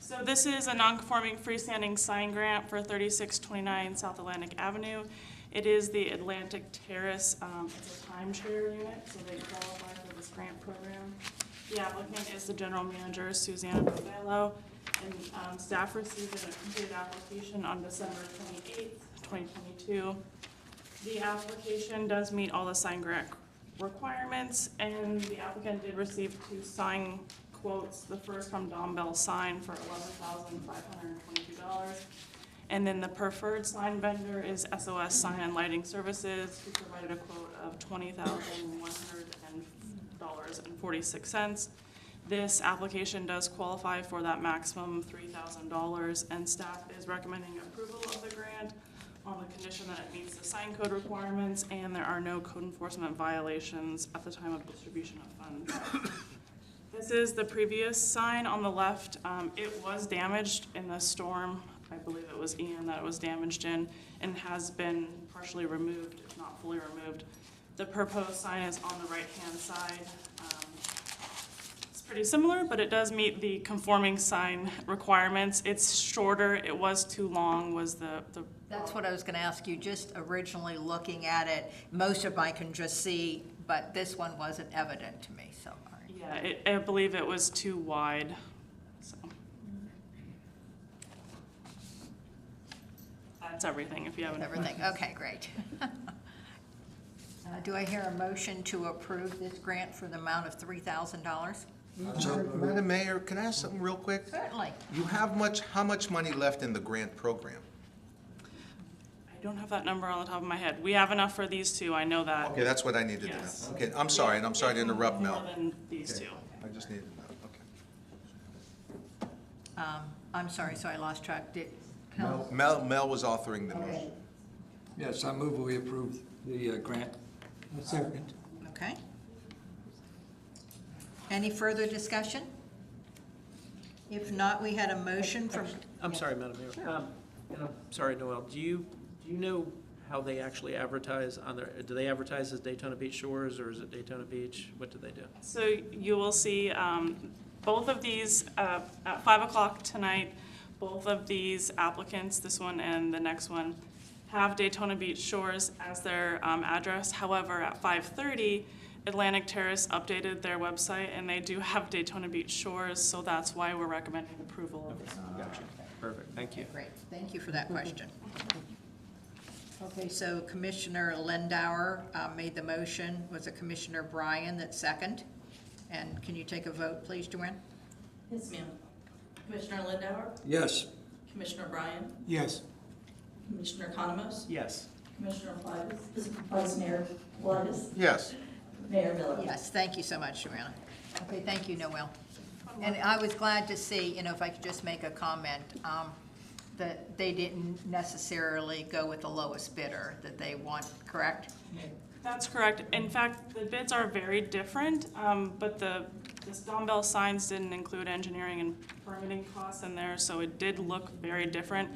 So this is a non-conforming freestanding sign grant for 3629 South Atlantic Avenue. It is the Atlantic Terrace, it's a timeshare unit, so they qualify for this grant program. The applicant is the general manager, Susanna Bovello, and staff received a completed application on December 28th, 2022. The application does meet all the sign grant requirements, and the applicant did receive 2 sign quotes, the first from Don Bell Sign for $11,522. And then the preferred sign vendor is SOS Sign and Lighting Services, who provided a quote of $20,100.46. This application does qualify for that maximum $3,000, and staff is recommending approval of the grant on the condition that it meets the sign code requirements and there are no code enforcement violations at the time of distribution of funds. This is the previous sign on the left. It was damaged in the storm. I believe it was Ian that it was damaged in, and has been partially removed, if not fully removed. The proposed sign is on the right-hand side. It's pretty similar, but it does meet the conforming sign requirements. It's shorter. It was too long, was the
That's what I was gonna ask you, just originally looking at it, most of mine can just see, but this one wasn't evident to me, so. all right.
yeah, I believe it was too wide, so. That's everything, if you have any
Everything,
questions.
okay, great. Do I hear a motion to approve this grant for the amount of $3,000?
Madam Mayor, can I ask something real quick?
Certainly.
You have how much money left in the grant program?
I don't have that number on the top of my head. We have enough for these 2, I know that.
Okay, that's what I needed to know.
Yes.
Okay, I'm sorry, and I'm sorry to interrupt, Mel.
More than these
Okay,
2.
I just needed to know, okay.
I'm sorry, so I lost track.
Mel was authoring the
Okay.
motion.
Yes, I move we approve the grant.
Second.
Okay. Any further discussion? If not, we had a motion from.
I'm sorry, Madam Mayor.
Sure.
And I'm sorry, Noel, do you know how they actually advertise on their, do they advertise as Daytona Beach Shores, or is it Daytona Beach? What do they do?
So you will see both of these at 5 o'clock tonight. Both of these applicants, this one and the next one, have Daytona Beach Shores as their address. However, at 5:30, Atlantic Terrace updated their website, and they do have Daytona Beach Shores, so that's why we're recommending approval of this.
Gotcha. Perfect, thank you.
Great, thank you for that question. Okay, so Commissioner Lindauer made the motion. Was it Commissioner Bryan that second? And can you take a vote, please, Joanne?
Yes, ma'am. Commissioner Lindauer,
Yes.
Commissioner Bryan,
Yes.
Commissioner Economos,
Yes.
Commissioner Politis, Vice Mayor Politis,
Yes.
Mayor Miller.
Yes, thank you so much, Joanna. Okay, thank you, Noel. And I was glad to see, if I could just make a comment, that they didn't necessarily go with the lowest bidder that they want, correct?
That's correct. In fact, the bids are very different, but this dumbbell signs didn't include engineering and permitting costs in there, so it did look very different.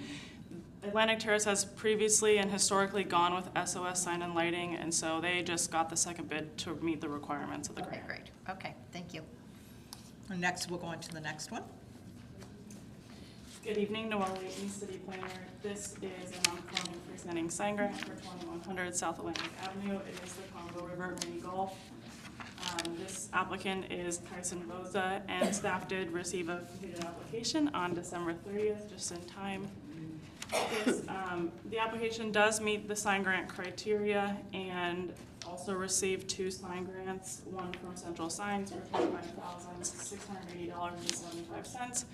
Atlantic Terrace has previously and historically gone with SOS Sign and Lighting, and so they just got the second bid to meet the requirements of the
Okay,
grant.
great. Okay, thank you. And next, we'll go on to the next one.
Good evening, Noel Layton, City Planner. This is a non-conforming freestanding sign grant for 2100 South Atlantic Avenue. It is the Congo River Mini Golf. This applicant is Tyson Boza, and staff did receive a completed application on December 30th, just in time. The application does meet the sign grant criteria and also received 2 sign grants, one from Central Signs for $25,680.75.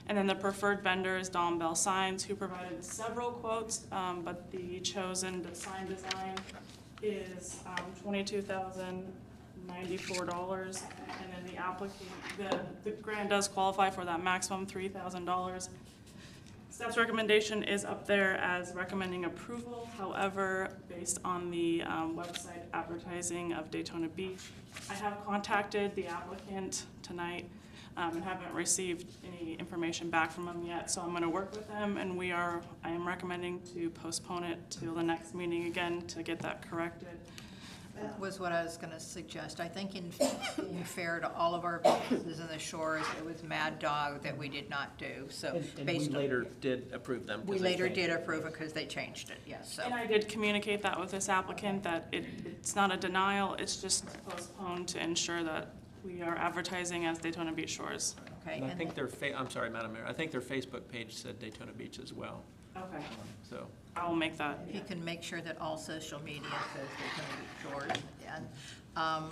And then the preferred vendor is Don Bell Signs, who provided several quotes, but the chosen sign design is $22,094. And then the applicant, the grant does qualify for that maximum $3,000. Staff's recommendation is up there as recommending approval. However, based on the website advertising of Daytona Beach, I have contacted the applicant tonight and haven't received any information back from them yet. So I'm going to work with them, and I am recommending to postpone it till the next meeting again to get that corrected.
That was what I was gonna suggest. I think in being fair to all of our businesses in the shores, it was Mad Dog that we did not do, so.
And we
based on-
later did approve them. 'cause
We
they
later
changed
did
it.
approve it because they changed it, yes, so.
And I did communicate that with this applicant, that it's not a denial, it's just postponed to ensure that we are advertising as Daytona Beach Shores.
Okay,
And I
and
think I'm sorry, Madam Mayor, I think their Facebook page said Daytona Beach as well,
Okay.
so.
I will make that.
he can make sure that all social media says Daytona Beach Shores. And I'm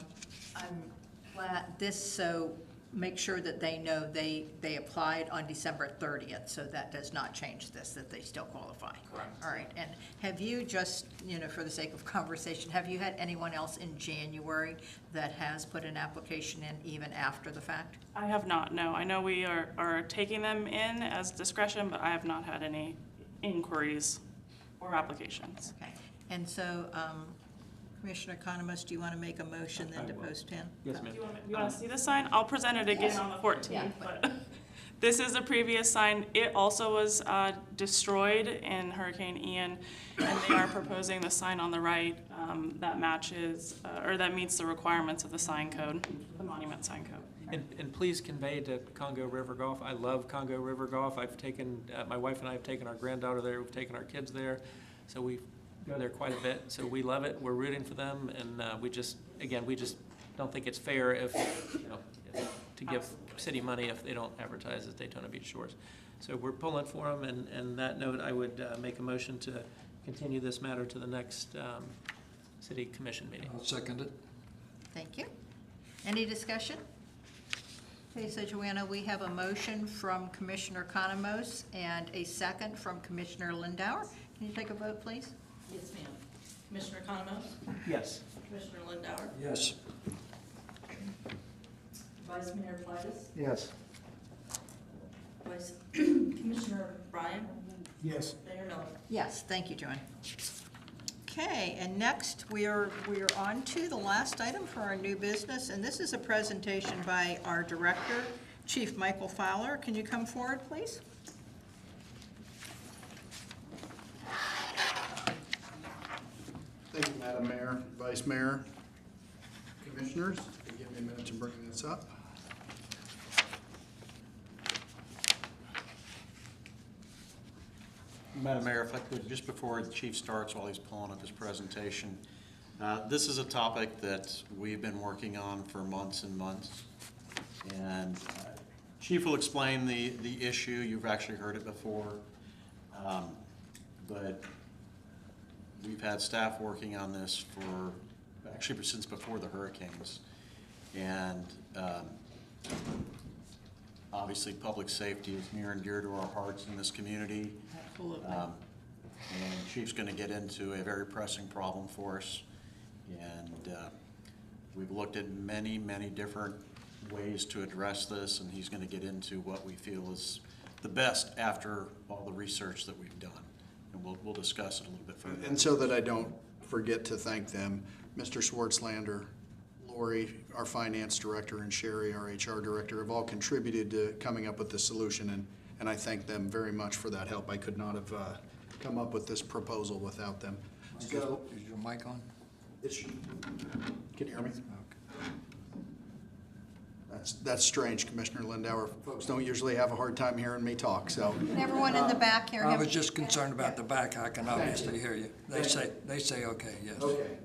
glad so make sure that they know they applied on December 30th, so that does not change this, that they still qualify.
Correct.
All right, and have you just, for the sake of conversation, have you had anyone else in January that has put an application in even after the fact?
I have not, no. I know we are taking them in as discretion, but I have not had any inquiries or applications.
Okay, and so, Commissioner Economist, do you want to make a motion then to postpone?
Yes, ma'am.
You want to see the sign? I'll present it again on the 14th, but this is a previous sign. It also was destroyed in Hurricane Ian, and they are proposing the sign on the right that matches, or that meets the requirements of the sign code, the monument sign code.
And please convey to Congo River Golf, I love Congo River Golf. I've taken, my wife and I have taken our granddaughter there, we've taken our kids there, so we go there quite a bit, so we love it, we're rooting for them, and we just don't think it's fair to give city money if they don't advertise as Daytona Beach Shores. So we're pulling for them, and that note, I would make a motion to continue this matter to the next city commission meeting.
I'll second it.
Thank you. Any discussion? Okay, so Joanna, we have a motion from Commissioner Economos and a second from Commissioner Lindauer. Can you take a vote, please?
Yes, ma'am. Commissioner Economos?
Yes.
Commissioner Lindauer?
Yes.
Vice Mayor Plitus?
Yes.
Commissioner Bryan?
Yes.
Mayor Miller?
Yes, thank you, Joanne. Okay, and next, we are on to the last item for our new business, and this is a presentation by our Director, Chief Michael Fowler. Can you come forward, please?
Thank you, Madam Mayor, Vice Mayor, Commissioners. Give me a minute to bring this up.
Madam Mayor, if I could, just before the chief starts, while he's pulling up his presentation, this is a topic that we've been working on for months and months. And Chief will explain the issue. You've actually heard it before. But we've had staff working on this actually since before the hurricanes. And obviously, public safety is near and dear to our hearts in this community.
Absolutely.
And Chief's going to get into a very pressing problem for us. And we've looked at many, many different ways to address this, and he's going to get into what we feel is the best after all the research that we've done. And we'll discuss it a little bit further.
And so that I don't forget to thank them, Mr. Schwartzlander, Lori, our finance director, and Sherry, our HR director, have all contributed to coming up with this solution, and I thank them very much for that help. I could not have come up with this proposal without them. So,
Is your mic on?
can you hear me? That's strange, Commissioner Lindauer. Folks don't usually have a hard time hearing me talk, so.
Can everyone in the back hear
I
him?
was just concerned about the back. I can obviously hear you. They say okay, yes.
Okay.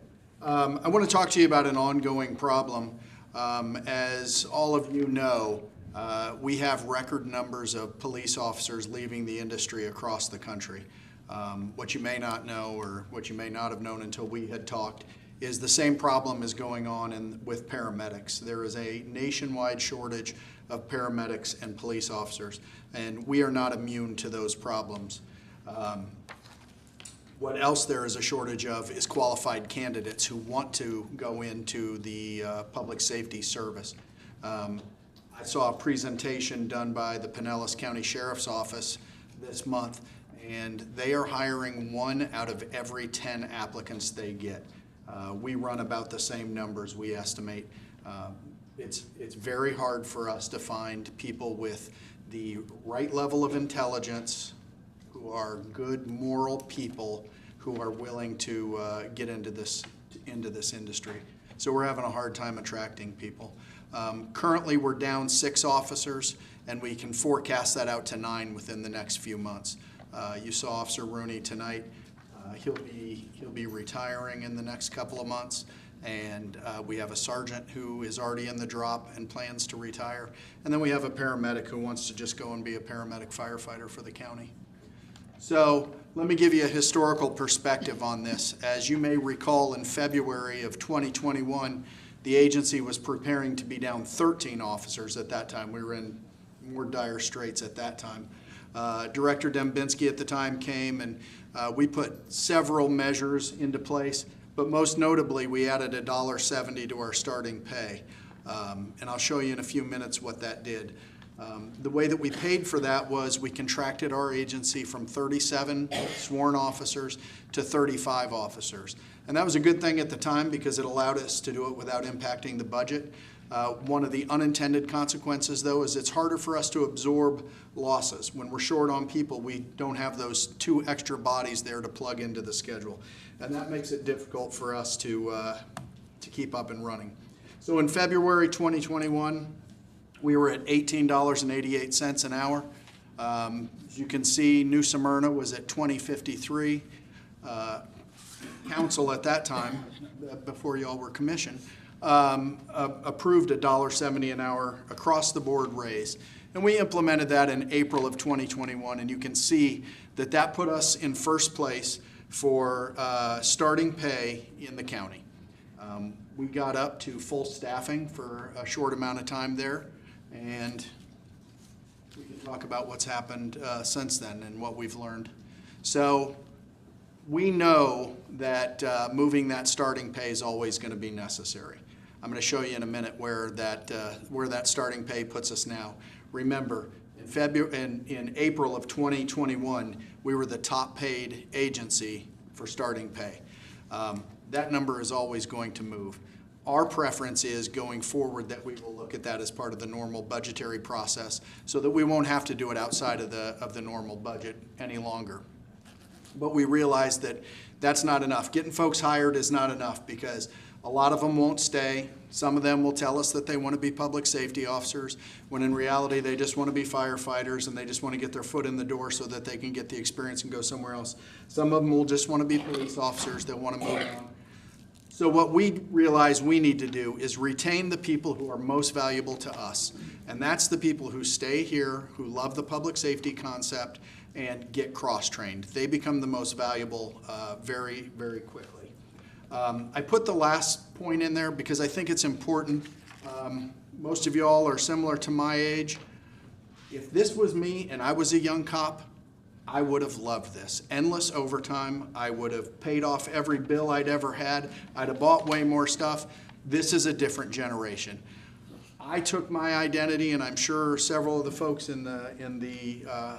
I want to talk to you about an ongoing problem. As all of you know, we have record numbers of police officers leaving the industry across the country. What you may not know, or what you may not have known until we had talked, is the same problem is going on with paramedics. There is a nationwide shortage of paramedics and police officers, and we are not immune to those problems. What else there is a shortage of is qualified candidates who want to go into the public safety service. I saw a presentation done by the Pinellas County Sheriff's Office this month, and they are hiring 1 out of every 10 applicants they get. We run about the same numbers, we estimate. It's very hard for us to find people with the right level of intelligence, who are good moral people, who are willing to get into this industry. So we're having a hard time attracting people. Currently, we're down 6 officers, and we can forecast that out to 9 within the next few months. You saw Officer Rooney tonight. He'll be retiring in the next couple of months, and we have a sergeant who is already in the drop and plans to retire, and then we have a paramedic who wants to just go and be a paramedic firefighter for the county. So let me give you a historical perspective on this. As you may recall, in February of 2021, the agency was preparing to be down 13 officers at that time. We were in more dire straits at that time. Director Dembinski at the time came, and we put several measures into place, but most notably we added $1.70 to our starting pay. And I'll show you in a few minutes what that did. The way that we paid for that was we contracted our agency from 37 sworn officers to 35 officers. And that was a good thing at the time because it allowed us to do it without impacting the budget. One of the unintended consequences, though, is it's harder for us to absorb losses. When we're short on people, we don't have those 2 extra bodies there to plug into the schedule. And that makes it difficult for us to keep up and running. So in February 2021, we were at $18.88 an hour. As you can see, New Smyrna was at $20.53. Council at that time, before y'all were commissioned, approved $1.70 an hour across the board raise. And we implemented that in April of 2021, and you can see that that put us in first place for starting pay in the county. We got up to full staffing for a short amount of time there, and we can talk about what's happened since then and what we've learned. So we know that moving that starting pay is always going to be necessary. I'm going to show you in a minute where that starting pay puts us now. Remember, in April of 2021, we were the top paid agency for starting pay. That number is always going to move. Our preference is going forward that we will look at that as part of the normal budgetary process so that we won't have to do it outside of the normal budget any longer. But we realize that that's not enough. Getting folks hired is not enough because a lot of them won't stay. Some of them will tell us that they want to be public safety officers, when in reality they just want to be firefighters and they just want to get their foot in the door so that they can get the experience and go somewhere else. Some of them will just want to be police officers that want to move on. So what we realize we need to do is retain the people who are most valuable to us. And that's the people who stay here, who love the public safety concept, and get cross-trained. They become the most valuable very, very quickly. I put the last point in there because I think it's important. Most of y'all are similar to my age. If this was me and I was a young cop, I would have loved this. Endless overtime. I would have paid off every bill I'd ever had. I'd have bought way more stuff. This is a different generation. I took my identity, and I'm sure several of the folks in the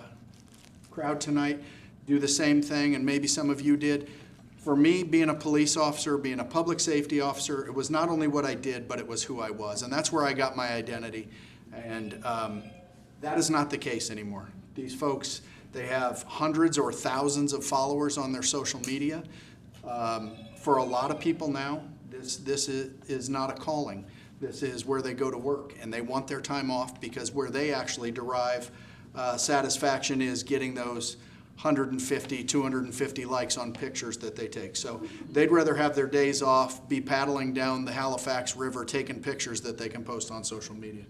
crowd tonight do the same thing, and maybe some of you did. For me, being a police officer, being a public safety officer, it was not only what I did, but it was who I was, and that's where I got my identity. And that is not the case anymore. These folks, they have hundreds or thousands of followers on their social media. For a lot of people now, this is not a calling. This is where they go to work, and they want their time off, because where they actually derive satisfaction is getting those 150, 250 likes on pictures that they take. So they'd rather have their days off, be paddling down the Halifax River, taking pictures that they can post on social media.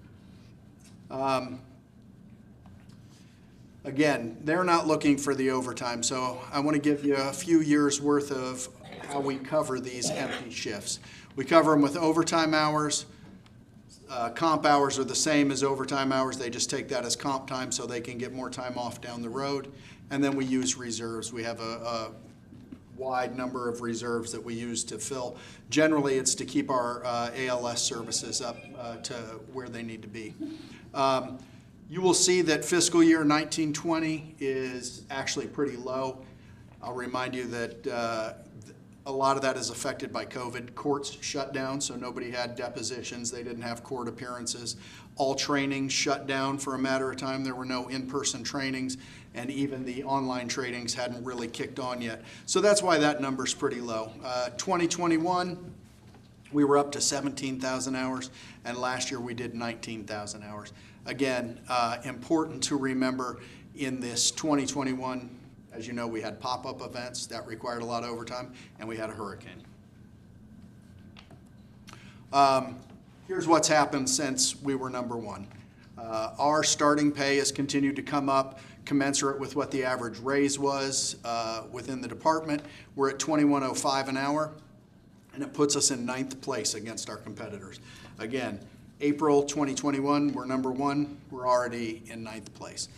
Again, they're not looking for the overtime, so I want to give you a few years' worth of how we cover these empty shifts. We cover them with overtime hours. Comp hours are the same as overtime hours. They just take that as comp time so they can get more time off down the road. And then we use reserves. We have a wide number of reserves that we use to fill. Generally, it's to keep our ALS services up to where they need to be. You will see that fiscal year 1920 is actually pretty low. I'll remind you that a lot of that is affected by COVID. Courts shut down, so nobody had depositions. They didn't have court appearances. All trainings shut down for a matter of time. There were no in-person trainings, and even the online trainings hadn't really kicked on yet. So that's why that number's pretty low. 2021, we were up to 17,000 hours, and last year we did 19,000 hours. Again, important to remember in this 2021, as you know, we had pop-up events that required a lot of overtime, and we had a hurricane. Here's what's happened since we were number one. Our starting pay has continued to come up commensurate with what the average raise was within the department. We're at $21.05 an hour, and it puts us in 9th place against our competitors. Again, April 2021, we're number one. We're already in 9th place.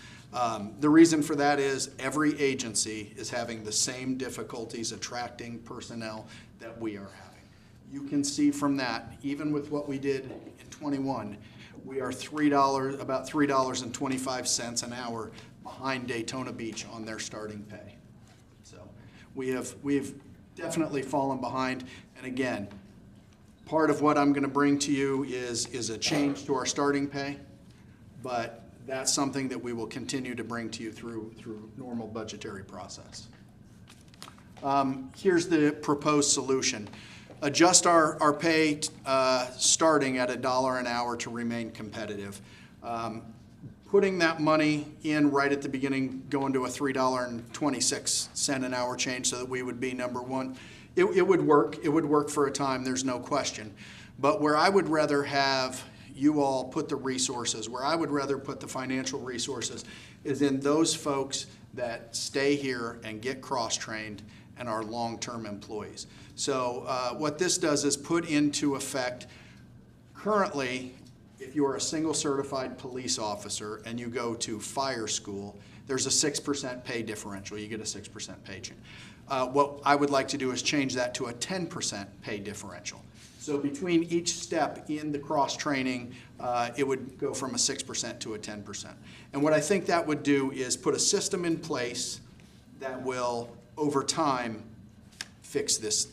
The reason for that is every agency is having the same difficulties attracting personnel that we are having. You can see from that, even with what we did in 21, we are about $3.25 an hour behind Daytona Beach on their starting pay. So we've definitely fallen behind. And again, part of what I'm going to bring to you is a change to our starting pay, but that's something that we will continue to bring to you through normal budgetary process. Here's the proposed solution. Adjust our pay starting at $1 an hour to remain competitive. Putting that money in right at the beginning, going to a $3.26 an hour change so that we would be number one, it would work. It would work for a time, there's no question. But where I would rather have you all put the resources, where I would rather put the financial resources, is in those folks that stay here and get cross-trained and are long-term employees. So what this does is put into effect, currently, if you are a single certified police officer and you go to fire school, there's a 6% pay differential. You get a 6% pay change. What I would like to do is change that to a 10% pay differential. So between each step in the cross-training, it would go from a 6% to a 10%. And what I think that would do is put a system in place that will, over time, fix this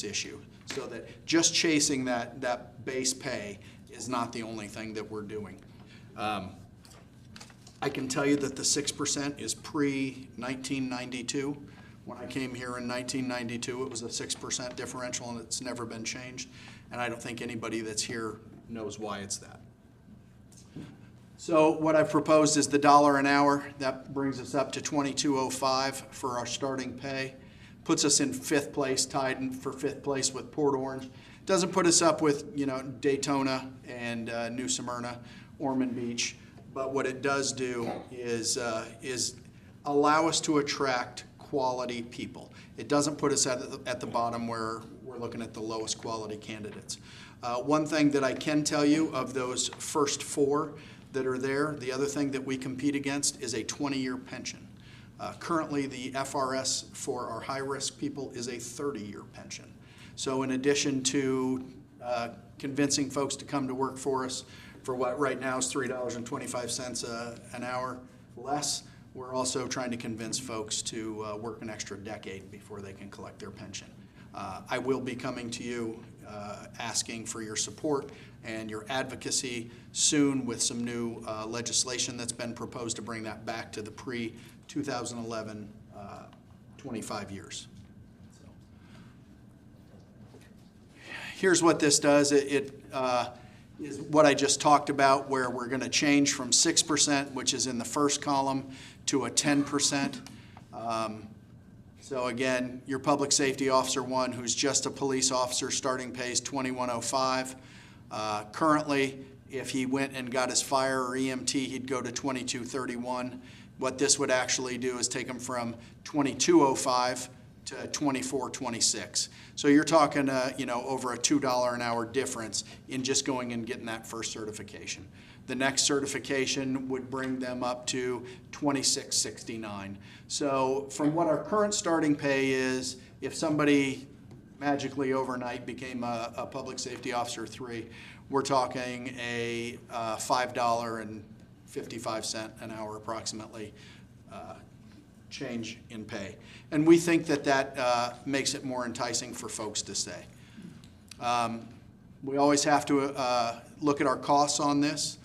issue. So that just chasing that base pay is not the only thing that we're doing. I can tell you that the 6% is pre-1992. When I came here in 1992, it was a 6% differential, and it's never been changed. And I don't think anybody that's here knows why it's that. So what I've proposed is the $1 an hour. That brings us up to $22.05 for our starting pay. Puts us in 5th place, tied for 5th place with Port Orange. Doesn't put us up with, Daytona and New Smyrna, Ormond Beach. But what it does do is allow us to attract quality people. It doesn't put us at the bottom where we're looking at the lowest quality candidates. One thing that I can tell you of those first 4 that are there, the other thing that we compete against is a 20-year pension. Currently, the FRS for our high-risk people is a 30-year pension. So in addition to convincing folks to come to work for us, for what right now is $3.25 an hour less. We're also trying to convince folks to work an extra decade before they can collect their pension. I will be coming to you asking for your support and your advocacy soon with some new legislation that's been proposed to bring that back to the pre-2011 25 years. So, here's what this does. It is what I just talked about, where we're going to change from 6%, which is in the first column, to a 10%. So again, your public safety officer one, who's just a police officer, starting pay is $21.05. Currently, if he went and got his fire or EMT, he'd go to $22.31. What this would actually do is take him from $22.05 to $24.26. So you're talking, over a $2 an hour difference in just going and getting that first certification. The next certification would bring them up to $26.69. So from what our current starting pay is, if somebody magically overnight became a public safety officer 3, we're talking a $5.55 an hour approximately change in pay. And we think that that makes it more enticing for folks to stay. We always have to look at our costs on this.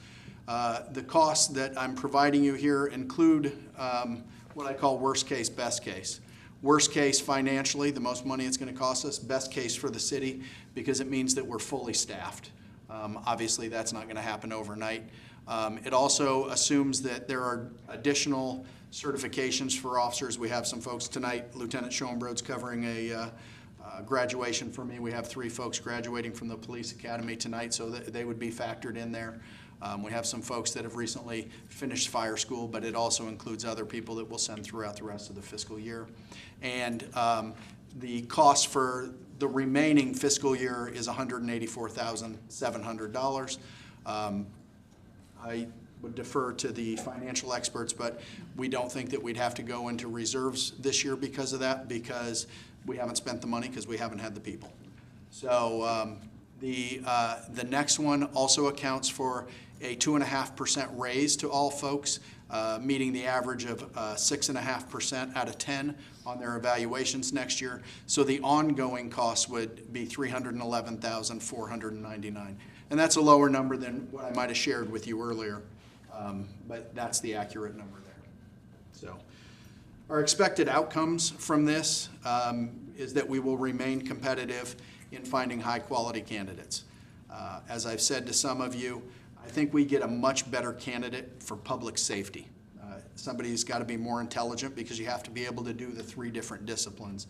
The costs that I'm providing you here include what I call worst case, best case. Worst case financially, the most money it's going to cost us. Best case for the city, because it means that we're fully staffed. Obviously, that's not going to happen overnight. It also assumes that there are additional certifications for officers. We have some folks tonight. Lieutenant Schoenbrod's covering a graduation for me. We have 3 folks graduating from the police academy tonight, so that they would be factored in there. We have some folks that have recently finished fire school, but it also includes other people that we'll send throughout the rest of the fiscal year. And the cost for the remaining fiscal year is $184,700. I would defer to the financial experts, but we don't think that we'd have to go into reserves this year because of that, because we haven't spent the money because we haven't had the people. So the next one also accounts for a 2.5% raise to all folks, meeting the average of 6.5% out of 10 on their evaluations next year. So the ongoing cost would be $311,499. And that's a lower number than what I might have shared with you earlier, but that's the accurate number there. So our expected outcomes from this is that we will remain competitive in finding high-quality candidates. As I've said to some of you, I think we get a much better candidate for public safety. Somebody's got to be more intelligent because you have to be able to do the 3 different disciplines.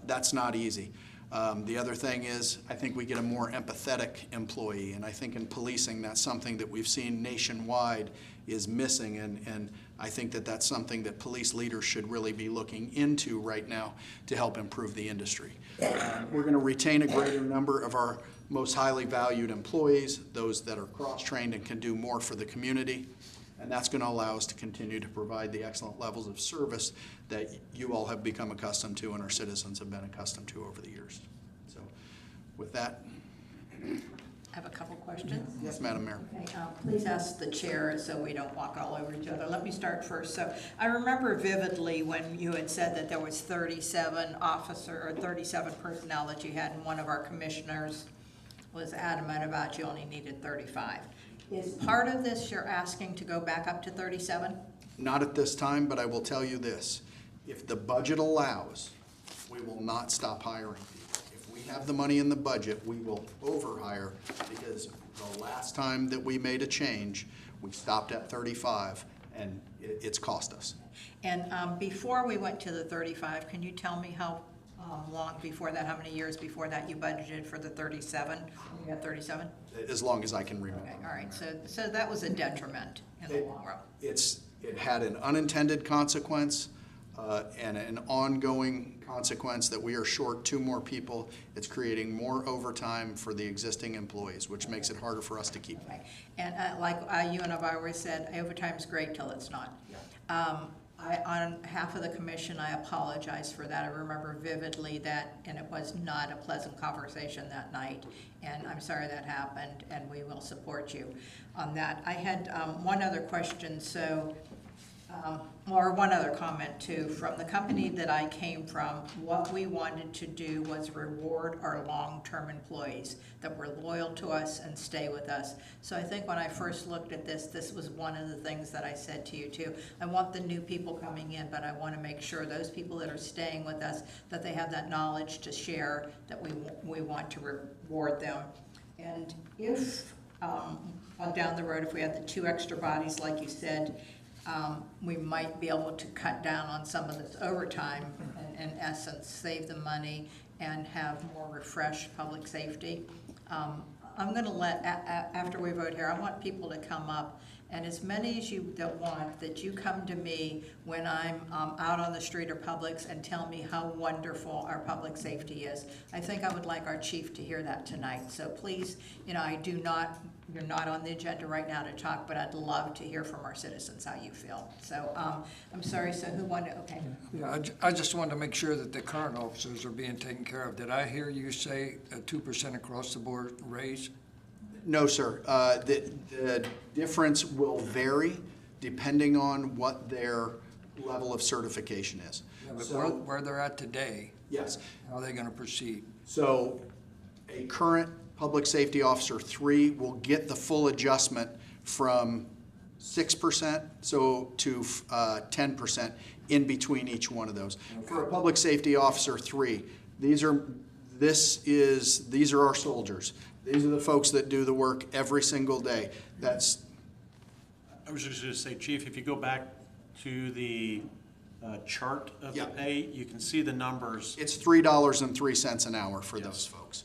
That's not easy. The other thing is, I think we get a more empathetic employee, and I think in policing that's something that we've seen nationwide is missing, and I think that that's something that police leaders should really be looking into right now to help improve the industry. We're going to retain a greater number of our most highly valued employees, those that are cross-trained and can do more for the community, and that's going to allow us to continue to provide the excellent levels of service that you all have become accustomed to and our citizens have been accustomed to over the years. So with that.
I have a couple questions.
Yes, Madam Mayor.
Okay, please ask the chair so we don't walk all over each other. Let me start first. So I remember vividly when you had said that there was 37 personnel that you had, and one of our commissioners was adamant about you only needed 35. Is part of this you're asking to go back up to 37?
Not at this time, but I will tell you this. If the budget allows, we will not stop hiring people. If we have the money in the budget, we will overhire, because the last time that we made a change, we stopped at 35, and it's cost us.
And before we went to the 35, can you tell me how long before that, how many years before that you budgeted for the 37? You got 37?
As long as I can remember.
Okay, all right. So that was a detriment in the long run.
It had an unintended consequence and an ongoing consequence that we are short 2 more people. It's creating more overtime for the existing employees, which makes it harder for us to keep them.
Okay. And like you and I've always said, overtime's great till it's not. on half of the commission, I apologize for that. I remember vividly that, and it was not a pleasant conversation that night. And I'm sorry that happened, and we will support you on that. I had one other question, or one other comment too. From the company that I came from, what we wanted to do was reward our long-term employees that were loyal to us and stay with us. So I think when I first looked at this, this was one of the things that I said to you too. I want the new people coming in, but I want to make sure those people that are staying with us, that they have that knowledge to share, that we want to reward them. And if, down the road, if we had the 2 extra bodies, like you said, we might be able to cut down on some of this overtime and in essence, save the money and have more refreshed public safety. I'm gonna let, after we vote here, I want people to come up, and as many as you that want, that you come to me when I'm out on the street or Publix and tell me how wonderful our public safety is. I think I would like our chief to hear that tonight. So please, you're not on the agenda right now to talk, but I'd love to hear from our citizens how you feel. So I'm sorry, so who wanted, okay.
Yeah, I just wanted to make sure that the current officers are being taken care of. Did I hear you say a 2% across the board raise?
No, sir. The difference will vary depending on what their level of certification is.
Yeah, but
So-
where they're at today,
Yes.
how are they gonna proceed?
So a current Public Safety Officer 3 will get the full adjustment from 6% to 10% in between each one of those. For a Public Safety Officer 3, these are our soldiers. These are the folks that do the work every single day.
I was just going to say, Chief, if you go back to the chart of the
Yeah.
pay, you can see the numbers.
It's $3.03 an hour for those folks.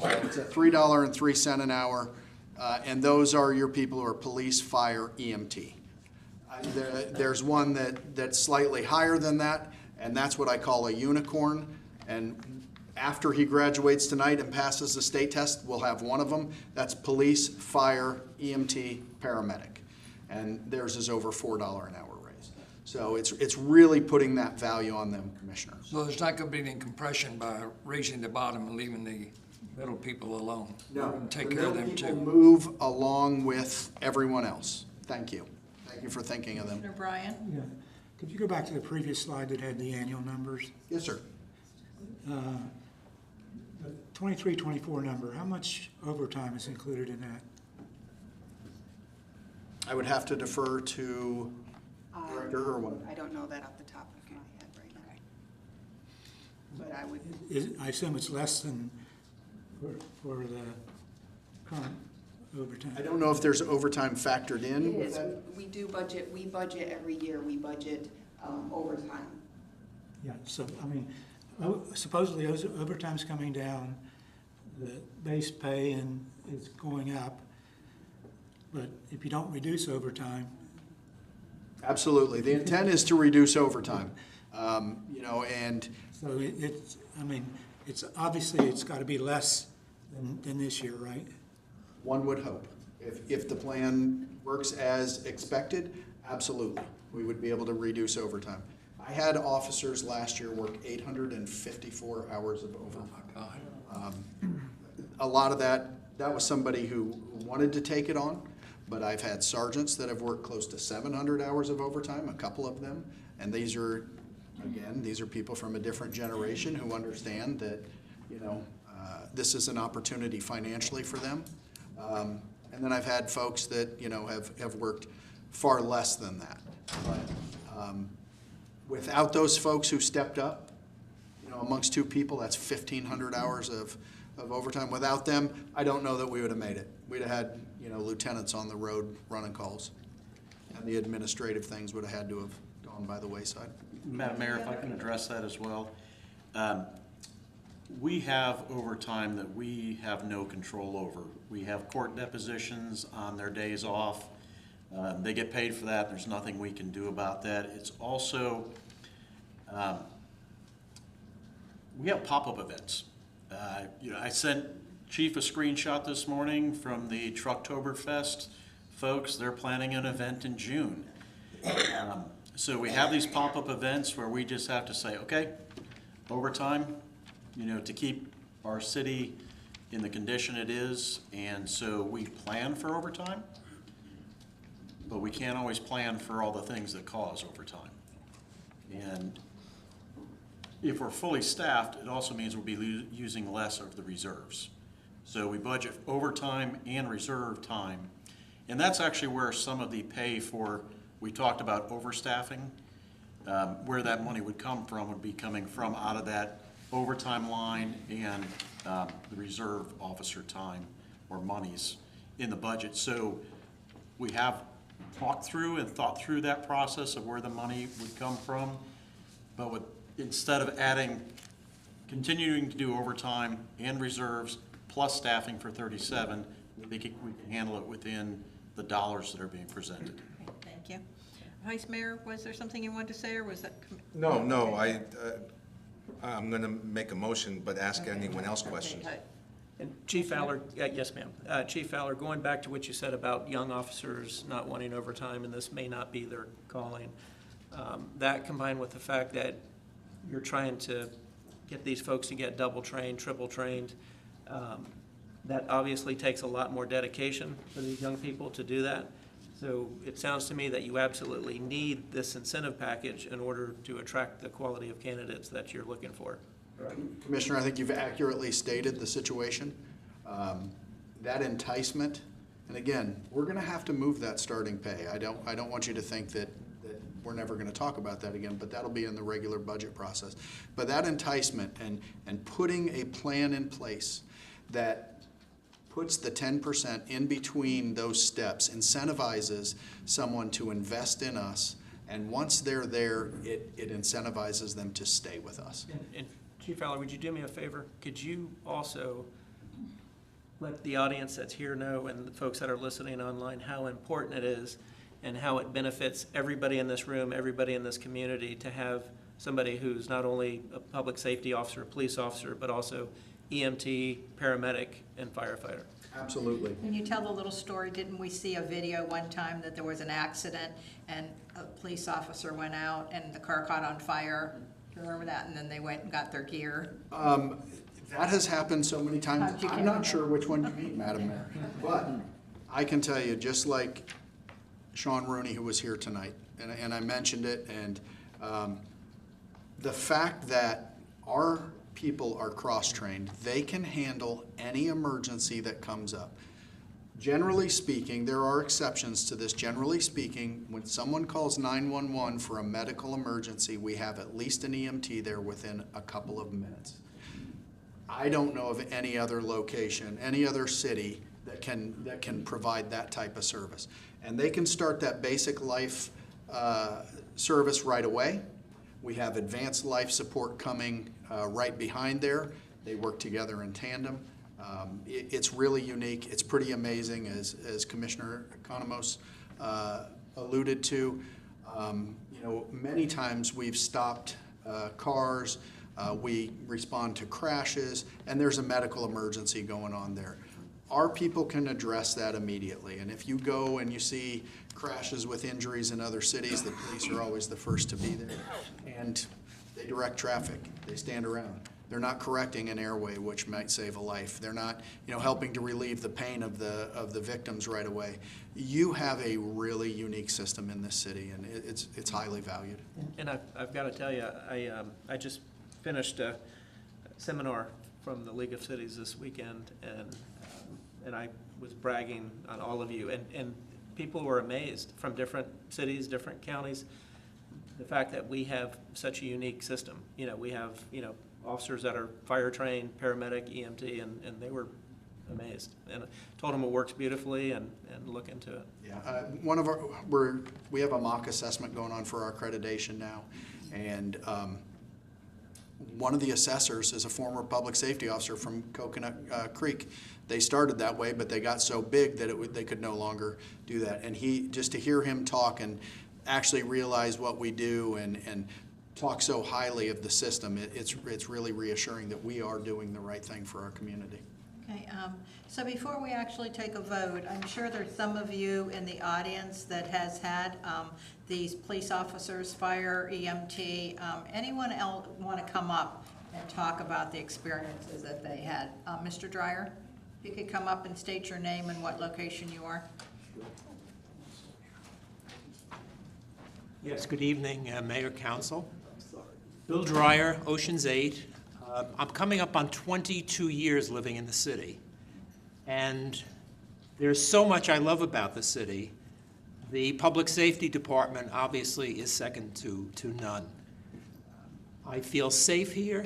So it's at $3.03 an hour, and those are your people who are police, fire, EMT. There's one that's slightly higher than that, and that's what I call a unicorn. And after he graduates tonight and passes the state test, we'll have one of them. That's police, fire, EMT, paramedic. And theirs is over $4 an hour raise. So it's really putting that value on them, Commissioner.
So there's not gonna be any compression by raising the bottom and leaving the middle people alone?
No.
We're gonna take
The
care of
middle
them
people
too.
move along with everyone else. Thank you. Thank you for thinking of them.
Commissioner Bryan?
Yeah. Could you go back to the previous slide that had the annual numbers?
Yes, sir.
The 23-24 number, how much overtime is included in that?
I would have to defer to Director Irwin.
I don't know that off the top of my head right now. But I would,
I assume it's less than for the current overtime.
I don't know if there's overtime factored
it
in.
is, we do budget, we budget every year, we budget overtime.
Yeah, so, I mean, supposedly overtime's coming down, the base pay is going up, but if you don't reduce overtime,
Absolutely. The intent is to reduce overtime. And
so it's obviously, it's gotta be less than this year, right?
one would hope. If the plan works as expected, absolutely. We would be able to reduce overtime. I had officers last year work 854 hours of overtime. A lot of that was somebody who wanted to take it on, but I've had sergeants that have worked close to 700 hours of overtime, a couple of them. And these are people from a different generation who understand that, this is an opportunity financially for them. And then I've had folks that, have worked far less than that. But without those folks who stepped up, amongst two people, that's 1,500 hours of overtime. Without them, I don't know that we would have made it. We'd have had, lieutenants on the road running calls. And the administrative things would have had to have gone by the wayside.
Madam Mayor, if I can address that as well. We have overtime that we have no control over. We have court depositions on their days off. They get paid for that. There's nothing we can do about that. It's also, we have pop-up events. I sent Chief a screenshot this morning from the Trucktoberfest folks. They're planning an event in June. So we have these pop-up events where we just have to say, okay, overtime, to keep our city in the condition it is, and so we plan for overtime, but we can't always plan for all the things that cause overtime. And if we're fully staffed, it also means we'll be using less of the reserves. So we budget overtime and reserve time, and that's actually where some of the pay for, we talked about overstaffing, where that money would come from would be coming from out of that overtime line and the reserve officer time or monies in the budget. So we have talked through and thought through that process of where the money would come from, but instead of continuing to do overtime and reserves plus staffing for 37, we can handle it within the dollars that are being presented.
Thank you. Vice Mayor, was there something you wanted to say, or was that?
No, I'm going to make a motion, but ask anyone else questions.
Okay.
And Chief Fowler, yes, ma'am. Chief Fowler, going back to what you said about young officers not wanting overtime, and this may not be their calling, that combined with the fact that you're trying to get these folks to get double trained, triple trained, that obviously takes a lot more dedication for these young people to do that. So it sounds to me that you absolutely need this incentive package in order to attract the quality of candidates that you're looking for.
Commissioner, I think you've accurately stated the situation. That enticement, and again, we're going to have to move that starting pay. I don't want you to think that we're never going to talk about that again, but that'll be in the regular budget process. But that enticement and putting a plan in place that puts the 10% in between those steps, incentivizes someone to invest in us, and once they're there, it incentivizes them to stay with us.
And Chief Fowler, would you do me a favor? Could you also let the audience that's here know, and the folks that are listening online, how important it is and how it benefits everybody in this room, everybody in this community, to have somebody who's not only a public safety officer, a police officer, but also EMT, paramedic, and firefighter.
Absolutely.
Can you tell the little story? Didn't we see a video one time that there was an accident and a police officer went out and the car caught on fire? Do you remember that? And then they went and got their gear.
That has happened so many times.
How'd you
I'm
get
not
it?
sure which one you mean, Madam Mayor. But I can tell you, just like Sean Rooney, who was here tonight, and I mentioned it, and the fact that our people are cross-trained, they can handle any emergency that comes up. Generally speaking, there are exceptions to this. Generally speaking, when someone calls 911 for a medical emergency, we have at least an EMT there within a couple of minutes. I don't know of any other location, any other city that can provide that type of service. And they can start that basic life service right away. We have advanced life support coming right behind there. They work together in tandem. It's really unique. It's pretty amazing, as Commissioner Economos alluded to. Many times we've stopped cars, we respond to crashes, and there's a medical emergency going on there. Our people can address that immediately, and if you go and you see crashes with injuries in other cities, the police are always the first to be there. And they direct traffic, they stand around. They're not correcting an airway, which might save a life. They're not, helping to relieve the pain of the victims right away. You have a really unique system in this city, and it's highly valued.
And I've got to tell you, I just finished a seminar from the League of Cities this weekend, and I was bragging on all of you, and people were amazed from different cities, different counties, the fact that we have such a unique system. We have, officers that are fire trained, paramedic, EMT, and they were amazed. And I told them it works beautifully and look into it.
Yeah, we have a mock assessment going on for our accreditation now, and one of the assessors is a former public safety officer from Coconut Creek. They started that way, but they got so big that they could no longer do that. And just to hear him talk and actually realize what we do and talk so highly of the system, it's really reassuring that we are doing the right thing for our community.
Okay, so before we actually take a vote, I'm sure there's some of you in the audience that has had these police officers, fire, EMT, anyone else want to come up and talk about the experiences that they had? Mr. Dreyer, if you could come up and state your name and what location you are.
Yes, good evening, Mayor, Council. Bill Dreyer, Ocean's 8. I'm coming up on 22 years living in the city, and there's so much I love about the city. The Public Safety Department obviously is second to none. I feel safe here.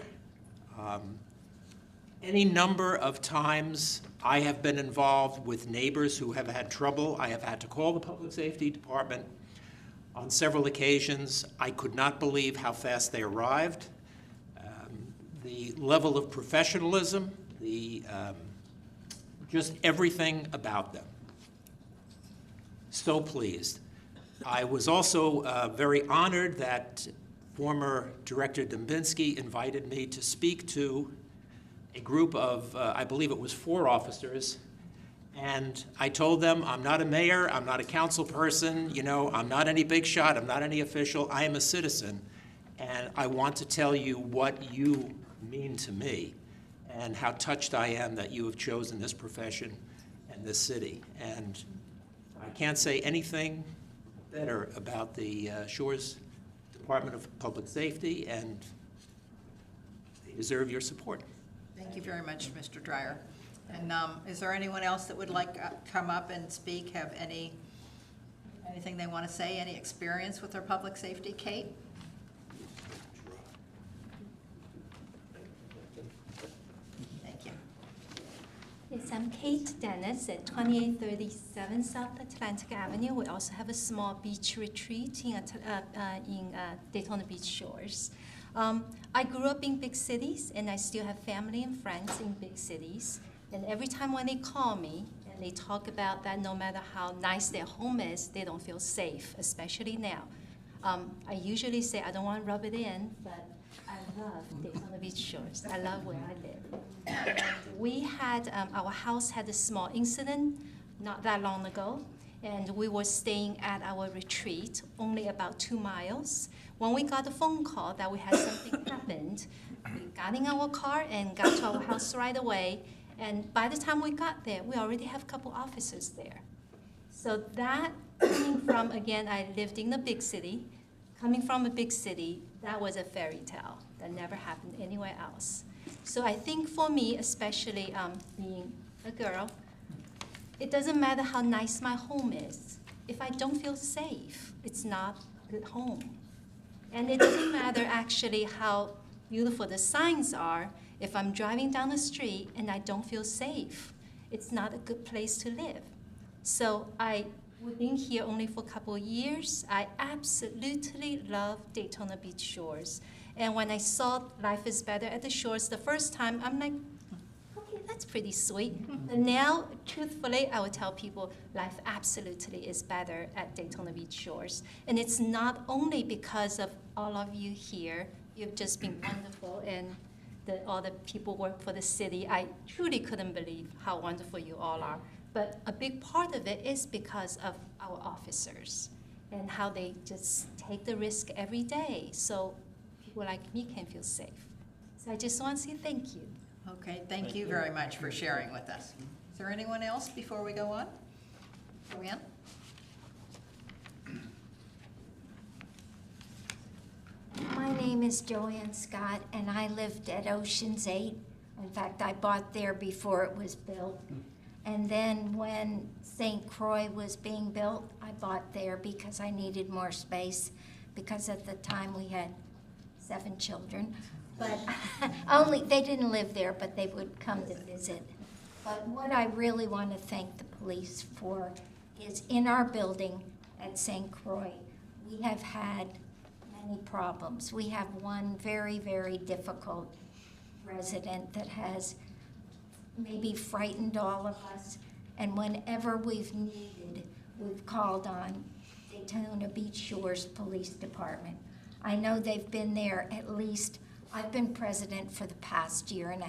Any number of times I have been involved with neighbors who have had trouble. I have had to call the Public Safety Department on several occasions. I could not believe how fast they arrived. The level of professionalism, just everything about them. So pleased. I was also very honored that former Director Dembinski invited me to speak to a group of, I believe it was 4 officers, and I told them, I'm not a mayor, I'm not a council person, you know, I'm not any big shot, I'm not any official, I am a citizen, and I want to tell you what you mean to me and how touched I am that you have chosen this profession and this city. And I can't say anything better about the Shores Department of Public Safety, and they deserve your support.
Thank you very much, Mr. Dreyer. And is there anyone else that would like to come up and speak, have anything they want to say, any experience with their public safety? Kate? Thank you.
Yes, I'm Kate Dennis at 2837 South Atlantic Avenue. We also have a small beach retreat in Daytona Beach Shores. I grew up in big cities, and I still have family and friends in big cities. And every time when they call me and they talk about that no matter how nice their home is, they don't feel safe, especially now. I usually say I don't want to rub it in, but I love Daytona Beach Shores. I love where I live. And we had, our house had a small incident not that long ago, and we were staying at our retreat, only about 2 miles. When we got a phone call that we had something happened, we got in our car and got to our house right away. And by the time we got there, we already have a couple officers there. So that, coming from, again, I lived in a big city. Coming from a big city, that was a fairy tale that never happened anywhere else. So I think for me, especially being a girl, it doesn't matter how nice my home is. If I don't feel safe, it's not a good home. And it doesn't matter actually how beautiful the signs are. If I'm driving down the street and I don't feel safe, it's not a good place to live. So we've been here only for a couple of years. I absolutely love Daytona Beach Shores. And when I saw Life is Better at the Shores the first time, I'm like, okay, that's pretty sweet. But now, truthfully, I would tell people life absolutely is better at Daytona Beach Shores. And it's not only because of all of you here. You've just been wonderful, and all the people work for the city. I truly couldn't believe how wonderful you all are. But a big part of it is because of our officers and how they just take the risk every day so people like me can feel safe. So I just want to say thank you.
Okay, thank you very much for sharing with us. Is there anyone else before we go on? Joanne?
My name is Joanne Scott, and I lived at Ocean's 8. In fact, I bought there before it was built. And then when St. Croix was being built, I bought there because I needed more space, because at the time we had 7 children. But they didn't live there, but they would come to visit. But what I really want to thank the police for is in our building at St. Croix, we have had many problems. We have one very, very difficult resident that has maybe frightened all of us, and whenever we've needed, we've called on Daytona Beach Shores Police Department. I know they've been there at least, I've been president for the past 1.5 years,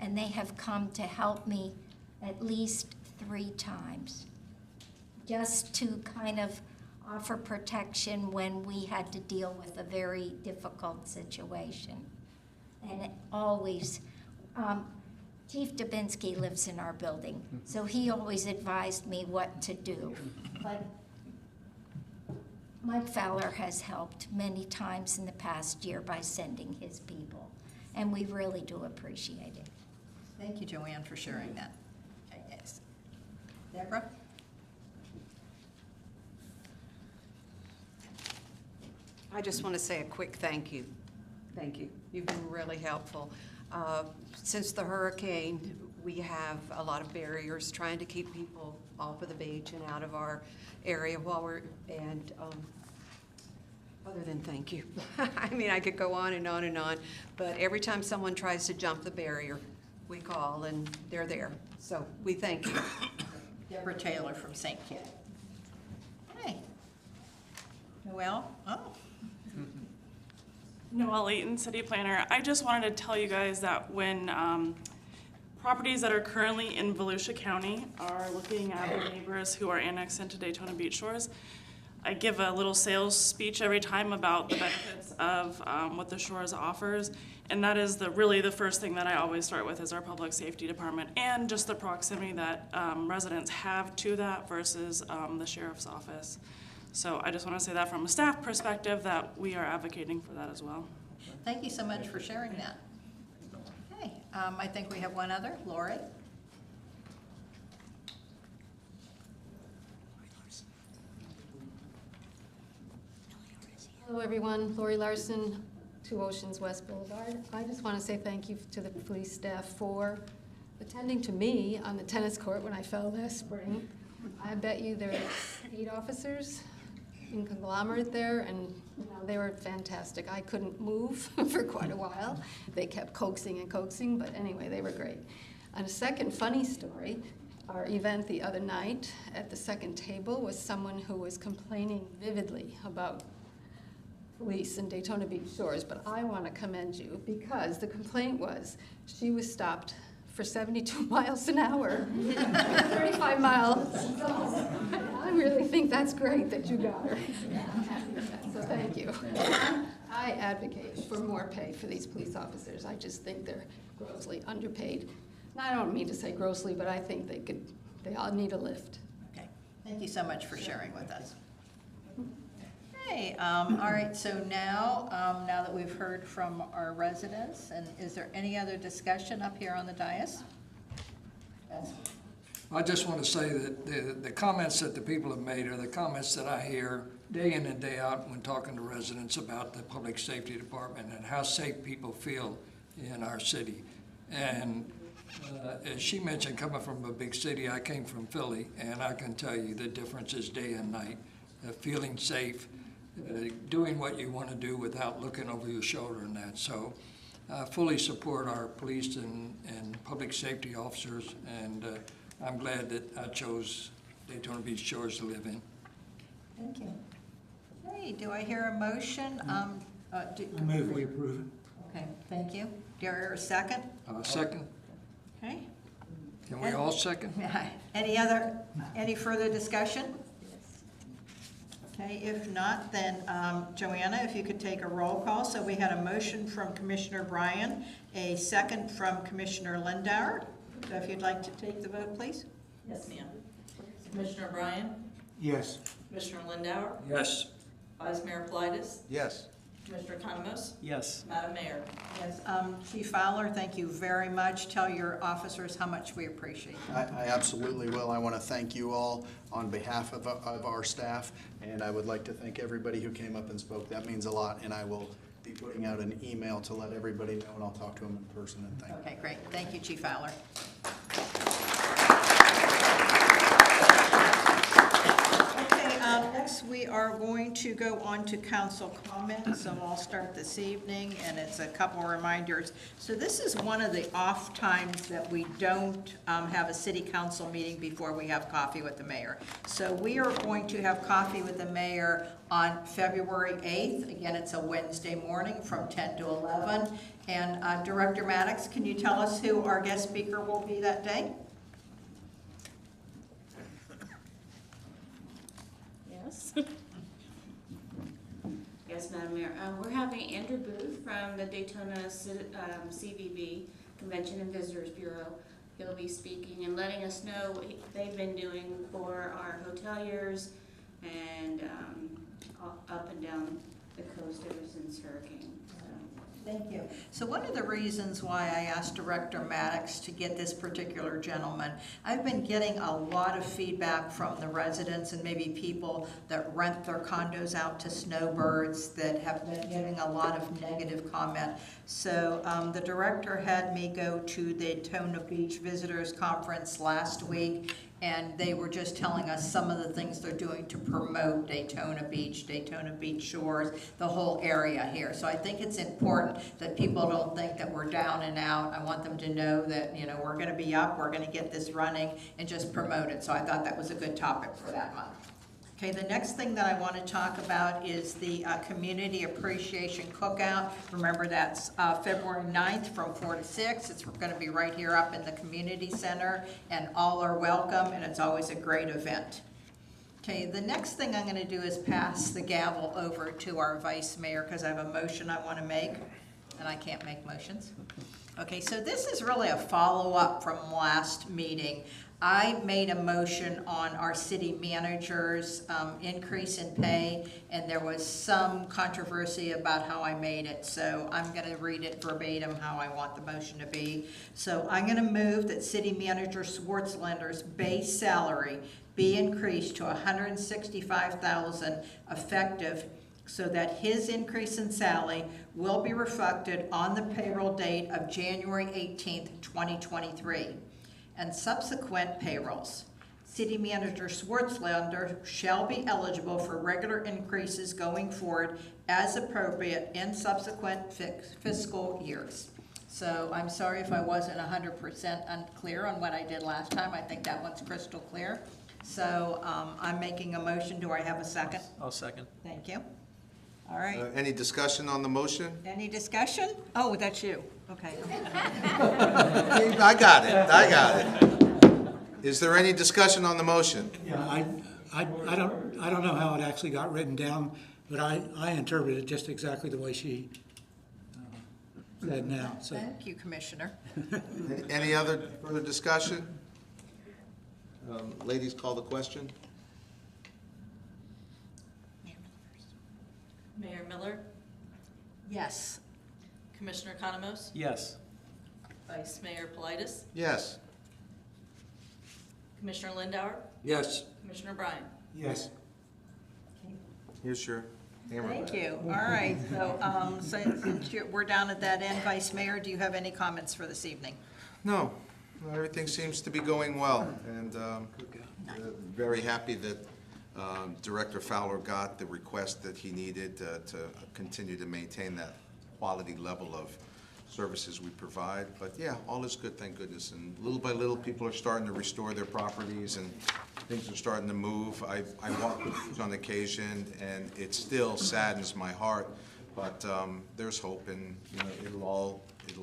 and they have come to help me at least 3 times, just to kind of offer protection when we had to deal with a very difficult situation. And it always, Chief Dubinsky lives in our building, so he always advised me what to do. But Mike Fowler has helped many times in the past year by sending his people, and we really do appreciate it.
Thank you, Joanne, for sharing that. Okay, yes. Deborah?
I just want to say a quick thank you. Thank you. You've been really helpful. Since the hurricane, we have a lot of barriers trying to keep people off of the beach and out of our area while we're, and other than thank you. I mean, I could go on and on and on, but every time someone tries to jump the barrier, we call and they're there. So we thank you.
Deborah Taylor from St. Kitts. Hey. Noel? Oh.
Noelle Eaton, City Planner. I just wanted to tell you guys that when properties that are currently in Volusia County are looking at their neighbors who are annexed into Daytona Beach Shores, I give a little sales speech every time about the benefits of what the Shores offers, and that is really the first thing that I always start with is our Public Safety Department and just the proximity that residents have to that versus the Sheriff's Office. So I just want to say that from a staff perspective that we are advocating for that as well.
Thank you so much for sharing that. Okay, I think we have one other, Lori.
Hello, everyone. Lori Larson, 2 Oceans West Boulevard. I just want to say thank you to the police staff for attending to me on the tennis court when I fell last spring. I bet you there's 8 officers in conglomerate there, and they were fantastic. I couldn't move for quite a while. They kept coaxing and coaxing, but anyway, they were great. And a second funny story, our event the other night at the second table was someone who was complaining vividly about police in Daytona Beach Shores, but I want to commend you because the complaint was she was stopped for 72 miles an hour, 35 miles. I really think that's great that you got her. So thank you. I advocate for more pay for these police officers. I just think they're grossly underpaid. And I don't mean to say grossly, but I think they all need a lift.
Okay, thank you so much for sharing with us. Okay, all right, so now that we've heard from our residents, and is there any other discussion up here on the dais? Yes.
I just want to say that the comments that the people have made are the comments that I hear day in and day out when talking to residents about the Public Safety Department and how safe people feel in our city. And as she mentioned, coming from a big city, I came from Philly, and I can tell you the difference is day and night. Feeling safe, doing what you want to do without looking over your shoulder and that. So I fully support our police and public safety officers, and I'm glad that I chose Daytona Beach Shores to live in.
Thank you. Okay, do I hear a motion?
I move we approve it.
Okay, thank you. Do I hear a second?
Second.
Okay.
Can we all second?
Any further discussion? Okay, if not, then Joanna, if you could take a roll call. So we had a motion from Commissioner Bryan, a second from Commissioner Lindauer. So if you'd like to take the vote, please.
Yes, ma'am. Commissioner Bryan?
Yes.
Commissioner Lindauer?
Yes.
Vice Mayor Politis?
Yes.
Commissioner Economos?
Yes.
Madam Mayor?
Yes, Chief Fowler, thank you very much. Tell your officers how much we appreciate them.
I absolutely will. I want to thank you all on behalf of our staff, and I would like to thank everybody who came up and spoke. That means a lot, and I will be putting out an email to let everybody know, and I'll talk to them in person, and thank you.
Okay, great. Thank you, Chief Fowler. Okay, next we are are going to go on to council comments, so I'll start this evening, and it's a couple of reminders. So this is one of the off times that we don't have a city council meeting before we have coffee with the mayor. So we are going to have coffee with the mayor on February 8th. Again, it's a Wednesday morning from 10 to 11. And Director Maddox, can you tell us who our guest speaker will be that day?
Yes. Yes, Madam Mayor. We're having Andrew Booth from the Daytona CVB, Convention and Visitors Bureau. He'll be speaking and letting us know what they've been doing for our hoteliers and up and down the coast ever since hurricane.
Thank you. So one of the reasons why I asked Director Maddox to get this particular gentleman, I've been getting a lot of feedback from the residents and maybe people that rent their condos out to snowbirds that have been giving a lot of negative comment. So the director had me go to the Daytona Beach Visitors Conference last week, and they were just telling us some of the things they're doing to promote Daytona Beach Shores, the whole area here. So I think it's important that people don't think that we're down and out. I want them to know that, you know, we're going to be up, we're going to get this running, and just promote it. So I thought that was a good topic for that month. Okay, the next thing that I want to talk about is the Community Appreciation Cookout. Remember, that's February 9th from 4 to 6. It's going to be right here up in the community center, and all are welcome, and it's always a great event. Okay, the next thing I'm going to do is pass the gavel over to our vice mayor, because I have a motion I want to make, and I can't make motions. Okay, so this is really a follow-up from last meeting. I made a motion on our city manager's increase in pay, and there was some controversy about how I made it, so I'm going to read it verbatim how I want the motion to be. So I'm going to move that city manager Swartzlander's base salary be increased to $165,000 effective, so that his increase in salary will be reflected on the payroll date of January 18th, 2023. And subsequent payrolls. City Manager Swartzlander shall be eligible for regular increases going forward as appropriate in subsequent fiscal years. So I'm sorry if I wasn't 100% unclear on what I did last time. I think that one's crystal clear. So I'm making a motion. Do I have a second?
I'll second.
Thank you. All right.
Any discussion on the motion?
Any discussion? Oh, that's you. Okay.
I got it. Is there any discussion on the motion?
Yeah, I don't know how it actually got written down, but I interpreted it just exactly the way she said now, so.
Thank you, Commissioner.
Any other further discussion? Ladies, call the question.
Mayor Miller,
Yes.
Commissioner Economos,
Yes.
Vice Mayor Politis,
Yes.
Commissioner Lindauer,
Yes.
Commissioner Bryan.
Yes.
Here's your hammer.
Thank you. All right. So since we're down at that end, Vice Mayor, do you have any comments for this evening?
No, everything seems to be going well, and very happy that Director Fowler got the request that he needed to continue to maintain that quality level of services we provide. But yeah, all is good, thank goodness. And little by little, people are starting to restore their properties and things are starting to move. I walk the streets on occasion, and it still saddens my heart. But there's hope, and you know, it'll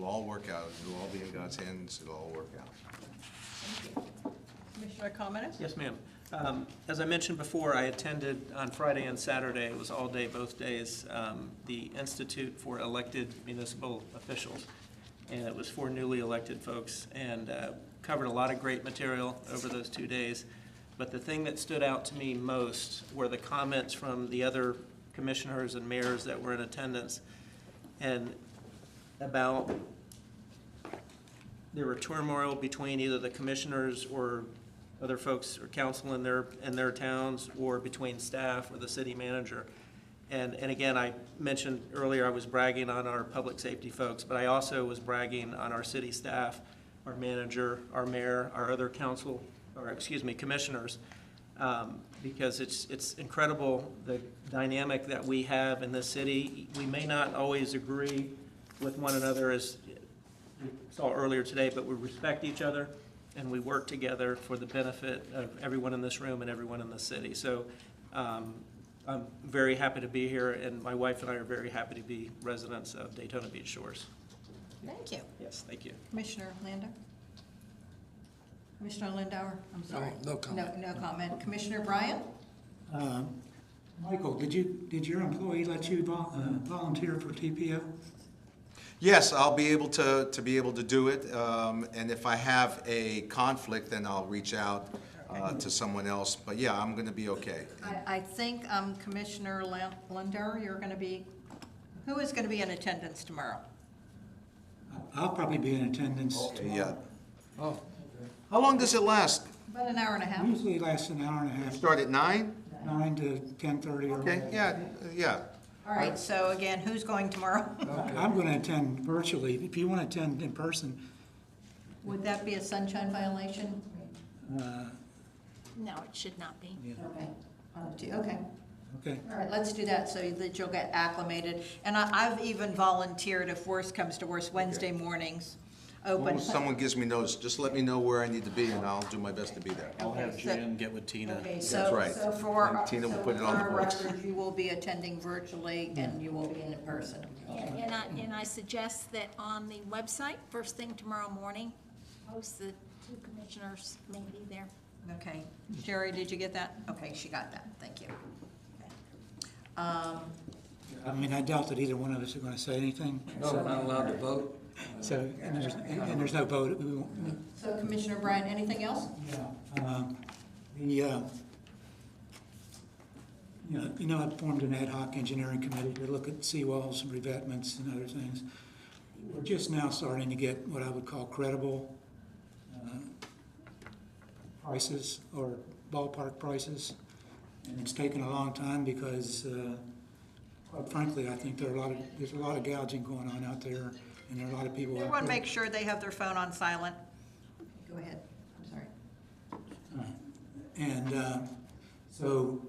all work out. It'll all be in God's hands. It'll all work out.
Thank you. Commissioner Comenis?
Yes, ma'am. As I mentioned before, I attended on Friday and Saturday, it was all day, both days, the Institute for Elected Municipal Officials. And it was for newly elected folks, and covered a lot of great material over those 2 days. But the thing that stood out to me most were the comments from the other commissioners and mayors that were in attendance, and about there were turmoil between either the commissioners or other folks or council in their towns, or between staff or the city manager. And again, I mentioned earlier I was bragging on our public safety folks, but I also was bragging on our city staff, our manager, our mayor, our other council, or excuse me, commissioners, because it's incredible the dynamic that we have in this city. We may not always agree with one another, as we saw earlier today, but we respect each other and we work together for the benefit of everyone in this room and everyone in the city. So I'm very happy to be here, and my wife and I are very happy to be residents of Daytona Beach Shores.
Thank you.
Yes, thank you.
Commissioner Landau? Commissioner Lindauer, I'm sorry.
No comment.
No comment. Commissioner Bryan?
Michael, did your employee let you volunteer for TPO?
Yes, I'll be able to do it, and if I have a conflict, then I'll reach out to someone else, but yeah, I'm gonna be okay.
I think Commissioner Lindauer, you're going to be, who is going to be in attendance tomorrow?
I'll probably be in attendance
Okay,
tomorrow.
yeah. Oh. How long does it last?
About an hour and a half.
Usually lasts an hour and a half.
Start at 9?
9 to 10:30 or
Okay, yeah.
All right, so again, who's going tomorrow?
I'm going to attend virtually. If you want to attend in person,
Would that be a sunshine violation?
No, it should not be.
Okay. Okay.
okay.
All right, let's do that so that you'll get acclimated. And I've even volunteered, if worse comes to worse, Wednesday mornings open.
When someone gives me notice, just let me know where I need to be, and I'll do my best to be there.
I'll have
Okay, so-
Jan get with Tina.
Okay,
That's
so,
right.
so for,
And Tina will
so
put it
for
on the
our
boards.
record, you will be attending virtually and you will be in person.
And I suggest that on the website, first thing tomorrow morning, post the two commissioners may be there.
Okay. Sherry, did you get that? Okay, she got that. Thank you. Okay.
I mean, I doubt that either one of us are going to say anything.
No, we're not allowed to vote.
So, and there's no vote. We won't-
So Commissioner Bryan, anything else?
I formed an ad hoc engineering committee to look at seawalls and revetments and other things. We're just now starting to get what I would call credible prices or ballpark prices. And it's taken a long time because, quite frankly, I think there's a lot of gouging going on out there, and there are a lot of people out there.
Everyone make sure they have their phone on silent. Go ahead. I'm sorry.
And so,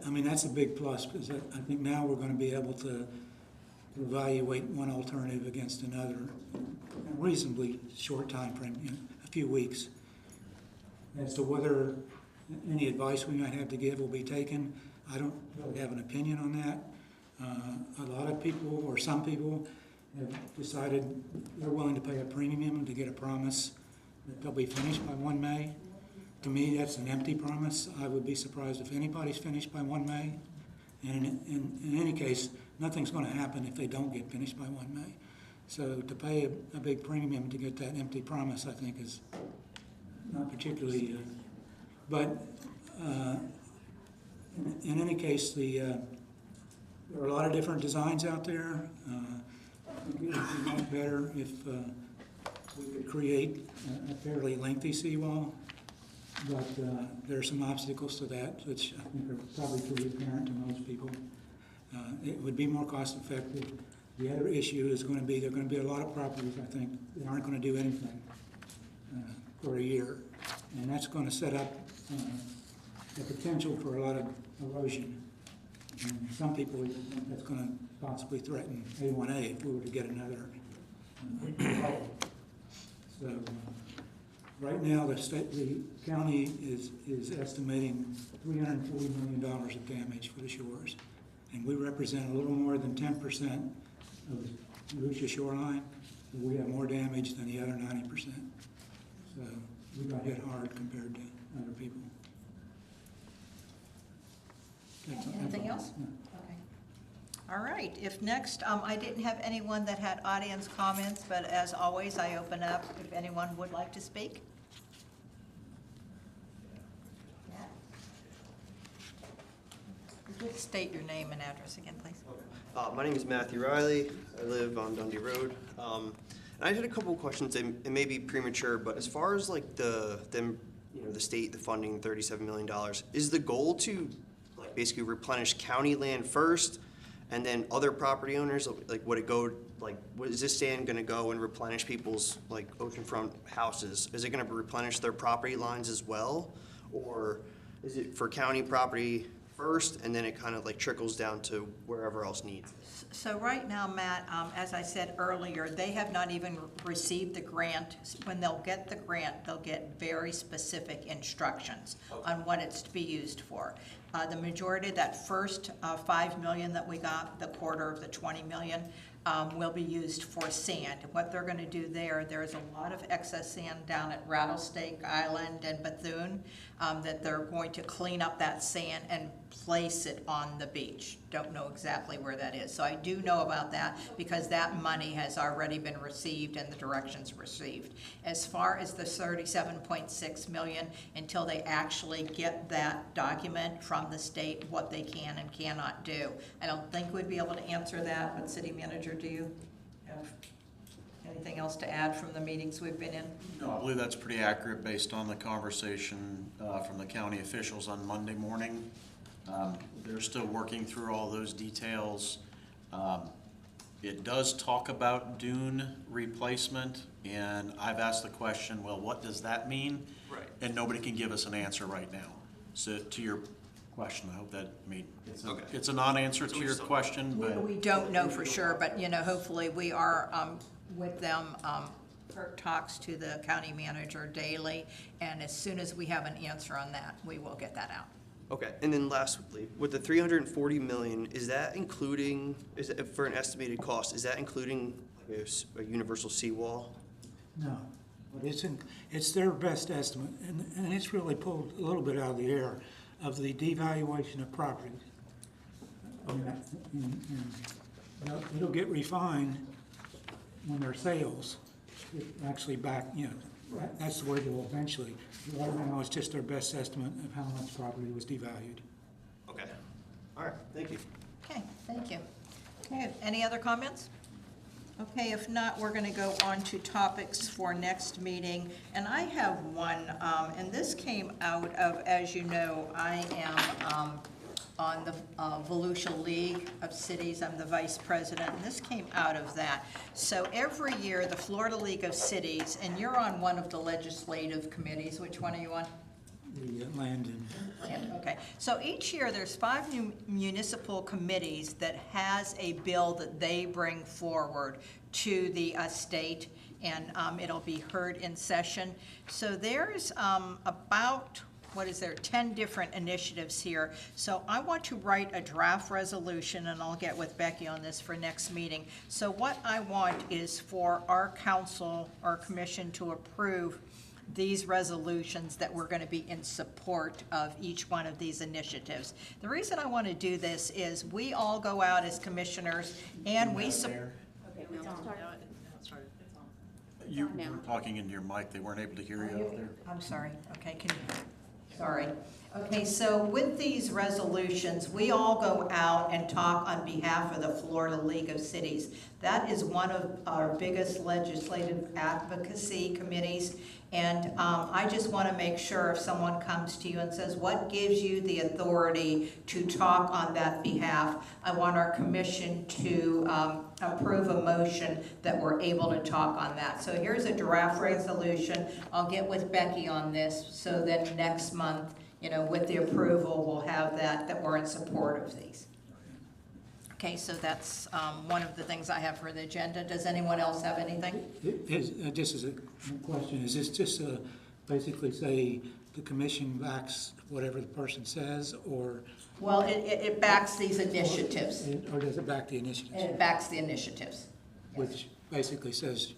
I mean, that's a big plus, because I think now we're going to be able to evaluate one alternative against another in a reasonably short time frame, a few weeks. As to whether any advice we might have to give will be taken, I don't really have an opinion on that. A lot of people, or some people, have decided they're willing to pay a premium to get a promise that they'll be finished by 1 May. To me, that's an empty promise. I would be surprised if anybody's finished by 1 May. And in any case, nothing's going to happen if they don't get finished by 1 May. So to pay a big premium to get that empty promise, I think is not particularly, but in any case, there are a lot of different designs out there. It would be much better if we could create a fairly lengthy seawall, but there are some obstacles to that, which I think are probably pretty apparent to most people. It would be more cost effective. The other issue is going to be, there are going to be a lot of properties, I think, that aren't going to do anything for a year, and that's going to set up the potential for a lot of erosion. And some people think that's going to possibly threaten A1A if we were to get another. So right now, the county is estimating $340 million of damage for the shores, and we represent a little more than 10% of the Lucia shoreline. So we have more damage than the other 90%. So we got hit hard compared to other people.
Anything else? Okay. All right, if next, I didn't have anyone that had audience comments, but as always, I open up if anyone would like to speak. Just state your name and address again, please.
My name is Matthew Riley. I live on Dundee Road. And I had a couple of questions. It may be premature, but as far as like the state, the funding, $37 million, is the goal to like basically replenish county land first, and then other property owners, like would it go like, is this sand going to go and replenish people's like oceanfront houses? Is it going to replenish their property lines as well, or is it for county property first, and then it kind of like trickles down to wherever else needs?
So right now, Matt, as I said earlier, they have not even received the grant. When they'll get the grant, they'll get very specific instructions on what it's to be used for. The majority of that first 5 million that we got, the quarter of the 20 million, will be used for sand. What they're gonna do there's a lot of excess sand down at Rattlesnake Island and Bethune, that they're going to clean up that sand and place it on the beach. Don't know exactly where that is. So I do know about that because that money has already been received and the directions received. As far as the 37.6 million, until they actually get that document from the state, what they can and cannot do, I don't think we'd be able to answer that, but City Manager, do you have anything else to add from the meetings we've been in?
No, I believe that's pretty accurate based on the conversation from the county officials on Monday morning. They're still working through all those details. It does talk about dune replacement, and I've asked the question, well, what does that mean?
Right.
And nobody can give us an answer right now. So to your question, I hope that, it's a non-answer to your question, but.
We don't know for sure, but, hopefully we are with them. Kirk talks to the county manager daily, and as soon as we have an answer on that, we will get that out.
Okay, and then lastly, with the 340 million, is that including, is it for an estimated cost, is that including like a universal seawall?
No, but it's their best estimate, and it's really pulled a little bit out of the air of the devaluation of properties. It'll get refined when their sales actually back, that's the way they'll eventually. Right now, it's just their best estimate of how much property was devalued.
Okay, all right, thank you.
Okay, thank you. Okay, any other comments? Okay, if not, we're gonna go on to topics for next meeting. And I have one, and this came out of, as you know, I am on the Volusia League of Cities. I'm the vice president, and this came out of that. So every year, the Florida League of Cities, and you're on one of the legislative committees. Which one are you on?
The land and.
Okay, so each year, there's 5 new municipal committees that has a bill that they bring forward to the state, and it'll be heard in session. So there's about, 10 different initiatives here. So I want to write a draft resolution, and I'll get with Becky on this for next meeting. So what I want is for our council or commission to approve these resolutions that we're going to be in support of each one of these initiatives. The reason I want to do this is we all go out as commissioners and we support.
You were talking into your mic, they weren't able to hear you out there.
I'm sorry, okay, sorry. Okay, so with these resolutions, we all go out and talk on behalf of the Florida League of Cities. That is one of our biggest legislative advocacy committees. And I just want to make sure if someone comes to you and says, what gives you the authority to talk on that behalf? I want our commission to approve a motion that we're able to talk on that. So here's a draft resolution. I'll get with Becky on this, so then next month, with the approval, we'll have that we're in support of these. Okay, so that's one of the things I have for the agenda. Does anyone else have anything?
Just as a question, is this just basically say the commission backs whatever the person says, or?
Well, it backs these initiatives.
Or does it back the initiatives?
It backs the initiatives.
Which basically says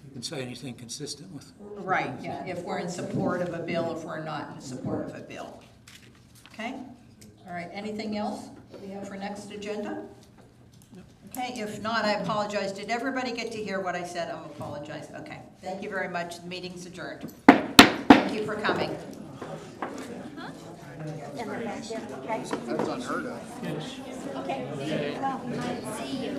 you can say anything consistent with.
Right, yeah, if we're in support of a bill, if we're not in support of a bill. Okay? All right, anything else we have for next agenda? Okay, if not, I apologize. Did everybody get to hear what I said? I apologize. Okay, thank you very much. The meeting's adjourned. Thank you for coming.
That's unheard of.
Okay. Well, we might see you.